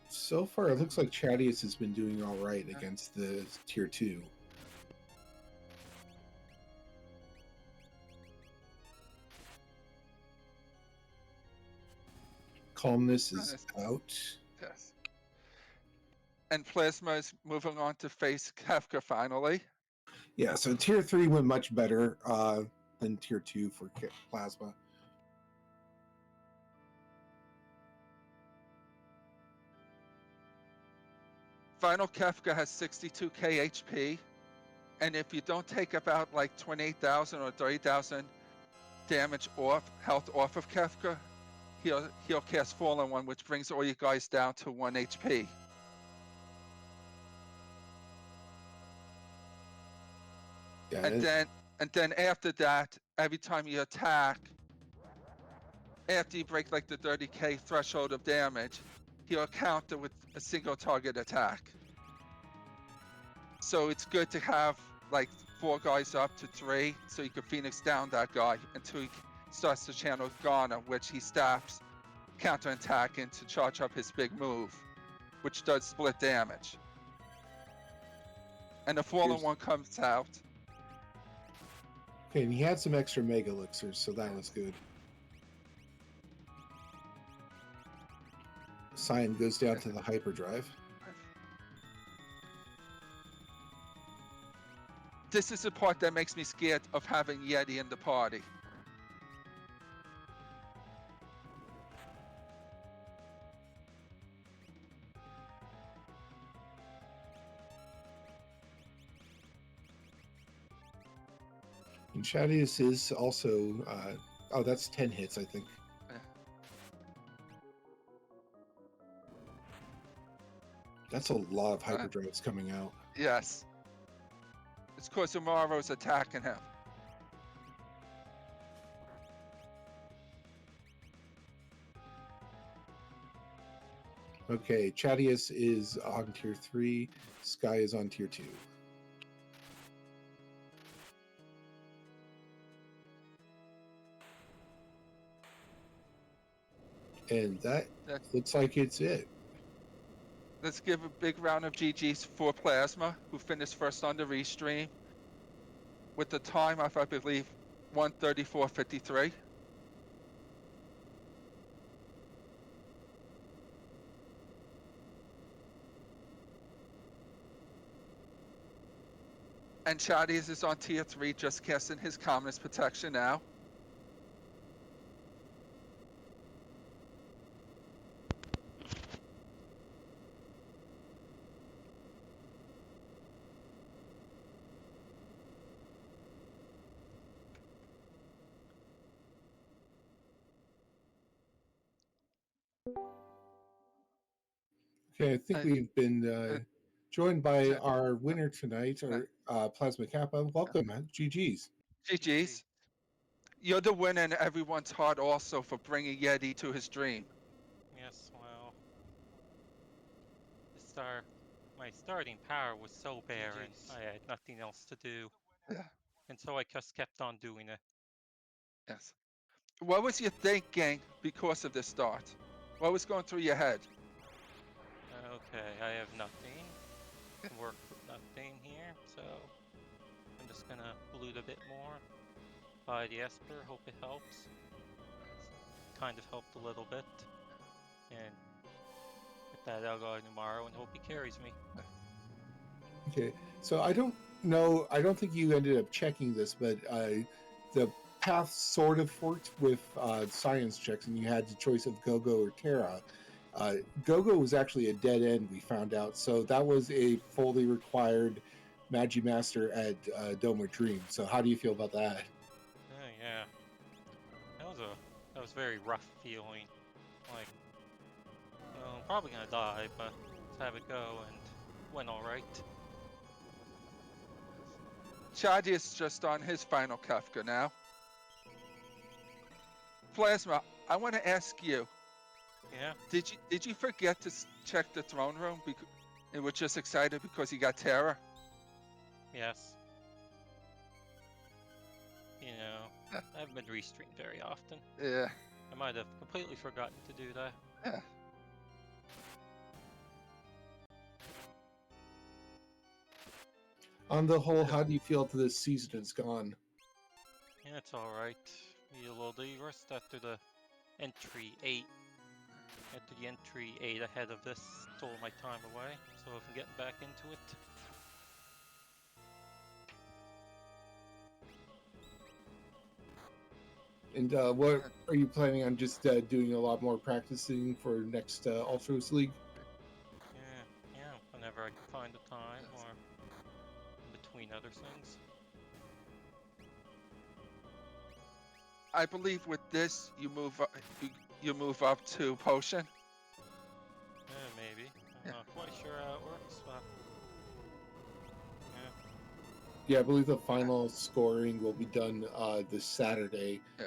So far, it looks like Chadius has been doing all right against the tier 2. Calmness is out. Yes. And Plasma is moving on to face Kefka finally. Yeah, so tier 3 went much better than tier 2 for Plasma. Final Kefka has 62k HP, and if you don't take about like 28,000 or 30,000 damage health off of Kefka, he'll cast Fallen One, which brings all you guys down to 1 HP. Yeah, And then after that, every time you attack, after you break like the 30k threshold of damage, he'll counter with a single target attack. So it's good to have like 4 guys up to 3, so you can Phoenix down that guy until he starts to channel Ghana, which he stops counterattacking to charge up his big move, which does split damage. And the Fallen One comes out. Okay, and he had some extra Mega Elixirs, so that was good. Cyan goes down to the Hyperdrive. This is the part that makes me scared of having Yeti in the party. And Shadius is also, oh, that's 10 hits, I think. Yeah. That's a lot of Hyperdrives coming out. Yes. It's because Umaro's attacking him. Okay, Chadius is on tier 3, Sky is on tier 2. And that looks like it's it. Let's give a big round of GG's for Plasma, who finished first on the restream with the time of, I believe, 1:34.53. And Chadius is on tier 3, just casting his calmness protection now. Okay, I think we've been joined by our winner tonight, our Plasma Kappa. Welcome, GG's. GG's. You're the winner in everyone's heart also for bringing Yeti to his dream. Yes, well, my starting power was so barren, I had nothing else to do. Yeah. And so I just kept on doing it. Yes. What was your thinking because of this start? What was going through your head? Okay, I have nothing. Work with nothing here, so I'm just gonna loot a bit more. Buy the Esper, hope it helps. It's kind of helped a little bit. And get that Elgar tomorrow and hope he carries me. Okay, so I don't know, I don't think you ended up checking this, but the path sort of forked with science checks, and you had the choice of Gogo or Terra. Gogo was actually a dead end, we found out, so that was a fully required Magimaster at Doma Dream. So how do you feel about that? Yeah. That was very rough feeling. Like, well, I'm probably gonna die, but let's have it go, and went alright. Chadi is just on his final Kefka now. Plasma, I want to ask you. Yeah? Did you forget to check the throne room and were just excited because you got Terra? Yes. You know, I haven't been restreamed very often. Yeah. I might have completely forgotten to do that. Yeah. On the whole, how do you feel to this season has gone? Yeah, it's alright. Be a little de-rest after the entry 8. At the entry 8 ahead of this stole my time away, so if I'm getting back into it. And what are you planning on just doing a lot more practicing for next Ultros League? Yeah, whenever I can find the time or in between other things. I believe with this, you move up, you move up to potion. Maybe. I'm not quite sure how it works, but Yeah, I believe the final scoring will be done this Saturday. Yeah.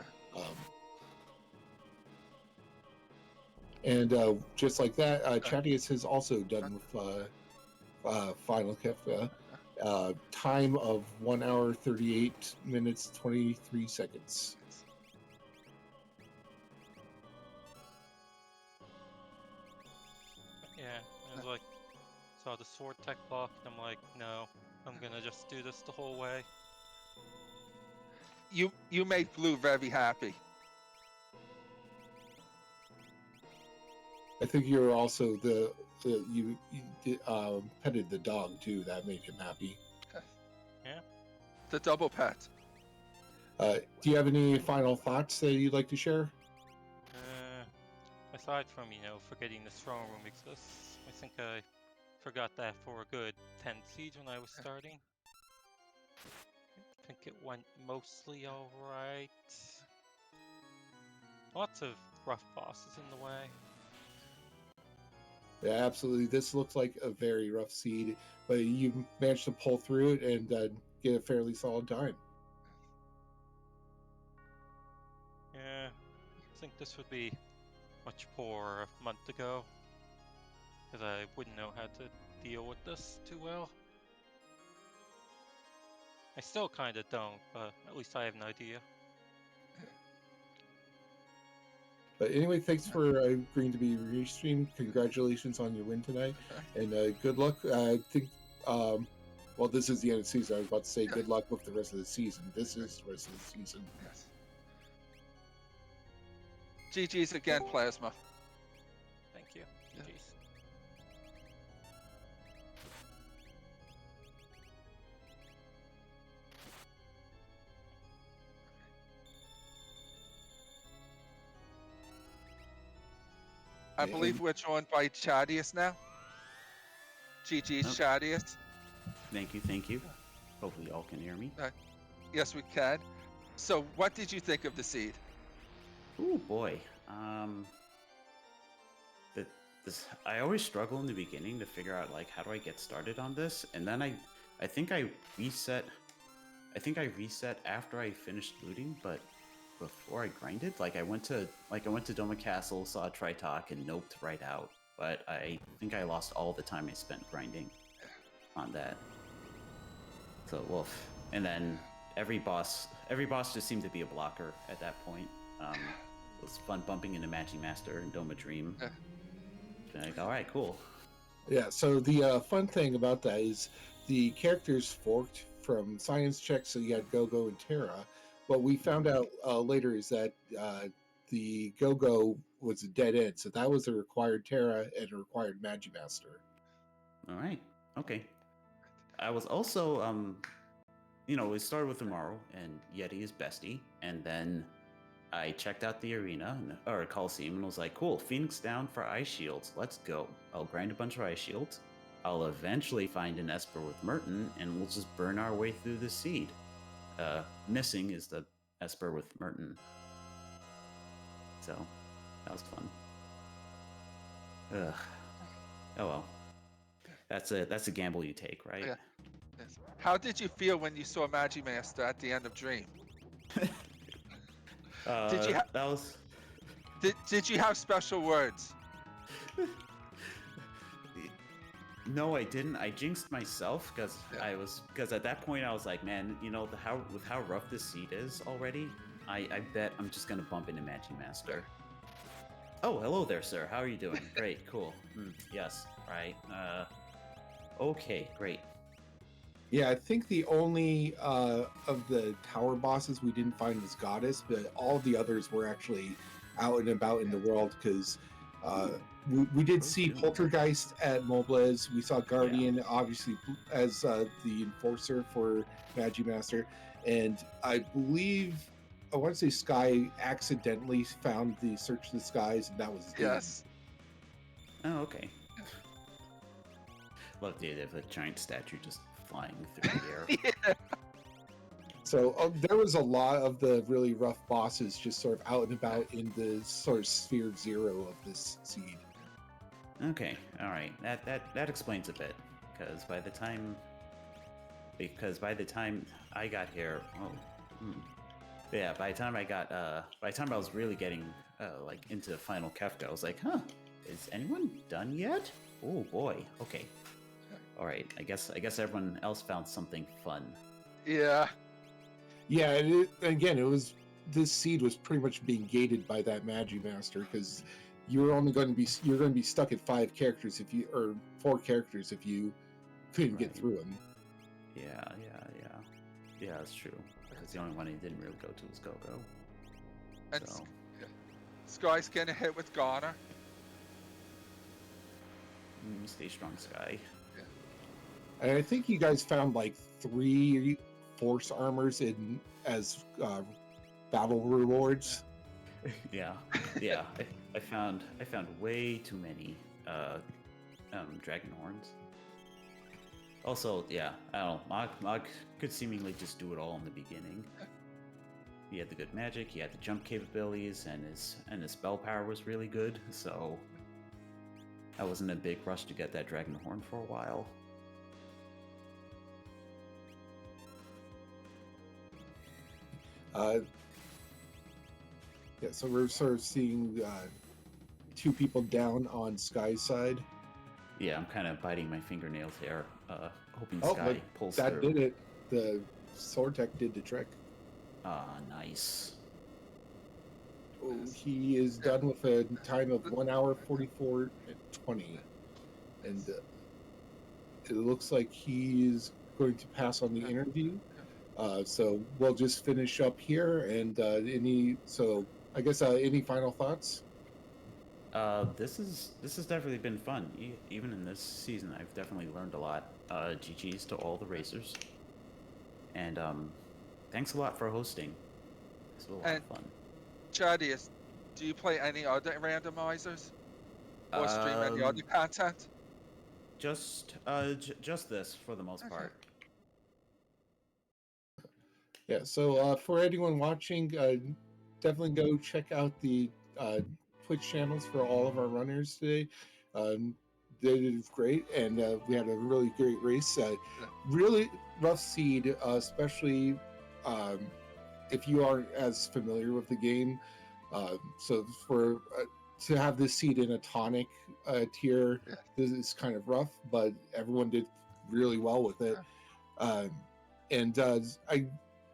And just like that, Chadius has also done with Final Kefka. Time of 1 hour 38 minutes 23 seconds. yeah, it was like, saw the sword tech block, and I'm like, no, I'm gonna just do this the whole way. You made Blue very happy. I think you're also you petted the dog too. That made him happy. The double pet. Do you have any final thoughts that you'd like to share? Aside from, forgetting the strong room exists, I think I forgot that for a good 10 siege when I was starting. I think it went mostly alright. Lots of rough bosses in the way. Yeah, absolutely. This looks like a very rough seed, but you managed to pull through it and get a fairly solid time. Yeah, I think this would be much poorer a month ago, because I wouldn't know how to deal with this too well. I still kind of don't, but at least I have an idea. But anyway, thanks for agreeing to be restreamed. Congratulations on your win tonight, and good luck. I think, well, this is the end of the season. I was about to say good luck with the rest of the season. This is the rest of the season. Yes. GG's again, Plasma. Thank you. GG's. I believe we're joined by Chadius now. GG's Oh. Chadius. Thank you. Hopefully y'all can hear me. Yes, we can. So, what did you think of the seed? Oh boy. I always struggle in the beginning to figure out like how do I get started on this, and then I think I reset. I think I reset after I finished looting, but before I grinded, I went to Doma Castle, saw Tritalk, and noped right out. But I think I lost all the time I spent grinding on that. So woof. And then every boss just seemed to be a blocker at that point. It was fun bumping into Matching Master and Doma Dream. Like, all right, cool. Yeah. So the fun thing about that is the characters forked from science checks. So you had Go-Go and Terra. What we found out later is that the Go-Go was a dead end. So that was a required Terra and a required Magimaster. All right. Okay. I was also, we started with Amaru and Yeti is bestie, and then I checked out the arena or Coliseum and was like, cool, Phoenix down for ice shields. Let's go. I'll grind a bunch of ice shields. I'll eventually find an Esper with Merton, and we'll just burn our way through the seed. Missing is the Esper with Merton. So, that was fun. Ugh. Oh well. That's a gamble you take, right? Yeah. Yes. How did you feel when you saw Magimaster at the end of Dream? Did you have special words? No, I didn't. I jinxed myself because at that point I was like, man, with how rough this seed is already, I bet I'm just gonna bump into Matching Master. Oh, hello there, sir. How are you doing? Great, cool. Yes, right. Okay, great. Yeah, I think the only of the tower bosses we didn't find was Goddess, but all the others were actually out and about in the world because We did Those see do. Poltergeist at Moblez. We saw Guardian, obviously, as the enforcer for Magimaster. And I believe, I want to say Sky accidentally found the Search the Skies, and that was Dean. Yes. Oh, okay. Love the idea of a giant statue just flying through the air. Yeah. So there was a lot of the really rough bosses just sort of out and about in the sort of sphere zero of this seed. Okay, all right. That explains a bit because by the time I got here, yeah, by the time I was really getting like into final Kefka, I was like, huh, is anyone done yet? Oh boy. Okay. All right. I guess everyone else found something fun. Yeah. Yeah, and again, this seed was pretty much being gated by that Magimaster because you're going to be stuck at 5 characters or 4 characters if you couldn't get Right. through them. Yeah, that's true. Because the only one he didn't really go to was Go-Go. And So, Sky's getting hit with Garner. stay strong, Sky. And I think you guys found like 3 force armors as battle rewards. Yeah. I found way too many dragon horns. Also, yeah, I don't know. Mog could seemingly just do it all in the beginning. He had the good magic, he had the jump capabilities, and his spell power was really good. So I wasn't in a big rush to get that dragon horn for a while. Yeah, so we're sort of seeing 2 people down on Sky's side. Yeah, I'm kind of biting my fingernails here, hoping Oh, Sky but pulls that through. did it. The sword tech did the trick. Ah, nice. Oh, he is done with a time of 1 hour 44:20, and it looks like he's going to pass on the interview. So we'll just finish up here. And I guess any final thoughts? This has definitely been fun. Even in this season, I've definitely learned a lot. GG's to all the racers, and thanks a lot for hosting. It's a lot of fun. Chadius, do you play any other randomizers? Or stream any other content? Just this for the most part. Yeah, so for anyone watching, definitely go check out the Twitch channels for all of our runners today. They did great, and we had a really great race. Really rough seed, especially if you aren't as familiar with the game. So to have this seed in a tonic tier, this is kind of rough, but everyone did really well with it. I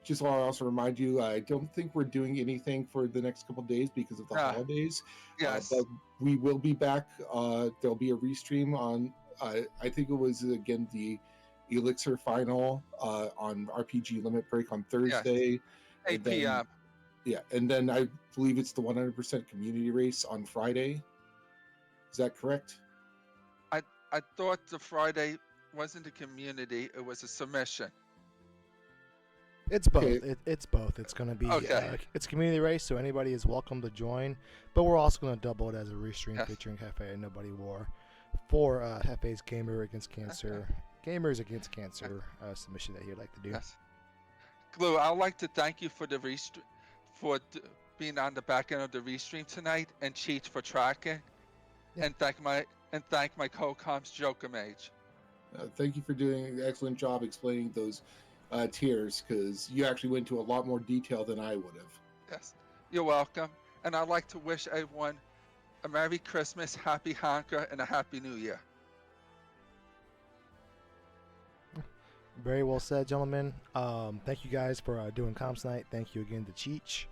just want to also remind you, I don't think we're doing anything for the next couple of days because of the holidays. Yes. But we will be back. There'll be a restream on, I think it was, again, the Elixir final on RPG Limit Break on Thursday. 8 p.m. Yeah, and then I believe it's the 100% community race on Friday. Is that correct? I thought the Friday wasn't a community, it was a submission. It's both. Okay. It's both. It's going to be it's a community race, so anybody is welcome to join. But we're also going to double it as a restream featuring Hefe and Nobody War for Hefe's Gamers Against Cancer submission that he'd like to do. Yes. Glue, I'd like to thank you for the being on the back end of the restream tonight, and Cheech for tracking, and thank my co-coms Joker Mage. Thank you for doing an excellent job explaining those tiers, because you actually went into a lot more detail than I would have. Yes, you're welcome. And I'd like to wish everyone a Merry Christmas, Happy Hanukkah, and a Happy New Year. Very well said, gentlemen. Thank you guys for doing comms tonight. Thank you again to Cheech.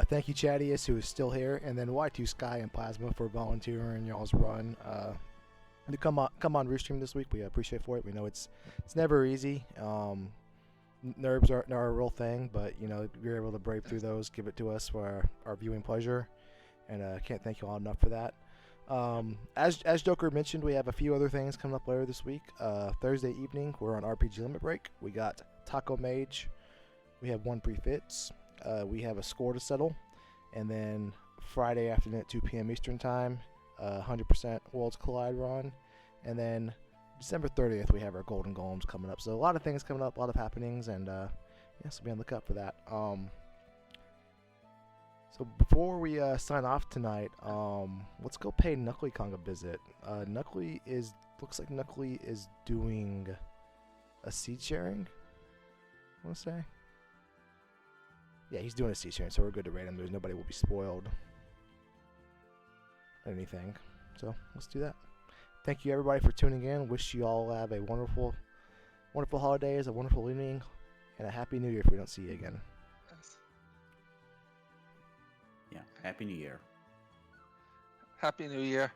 Thank you, Chadius, who is still here, and then Y2 Sky and Plasma for volunteering y'all's run to come on Restream this week. We appreciate for it. We know it's never easy. Nerves are a real thing, but if you're able to brave through those, give it to us for our viewing pleasure, and can't thank you all enough for that. As Joker mentioned, we have a few other things coming up later this week. Thursday evening, we're on RPG Limit Break. We got Taco Mage. We have one prefix. We have a score to settle. And then Friday afternoon at 2 p.m. Eastern Time, 100% Worlds Collide run. And then December 30th, we have our Golden Golems coming up. So a lot of things coming up, a lot of happenings, and so be on the lookout for that. So before we sign off tonight, let's go pay Knuckly Kong a visit. Looks like Knuckly is doing a seed sharing, I want to say. Yeah, he's doing a seed sharing, so we're good to raid him. Nobody will be spoiled. Anything. So let's do that. Thank you everybody for tuning in. Wish you all have a wonderful holidays, a wonderful evening, and a happy new year if we don't see you again. Yes. Yeah. Happy New Year. Happy New Year.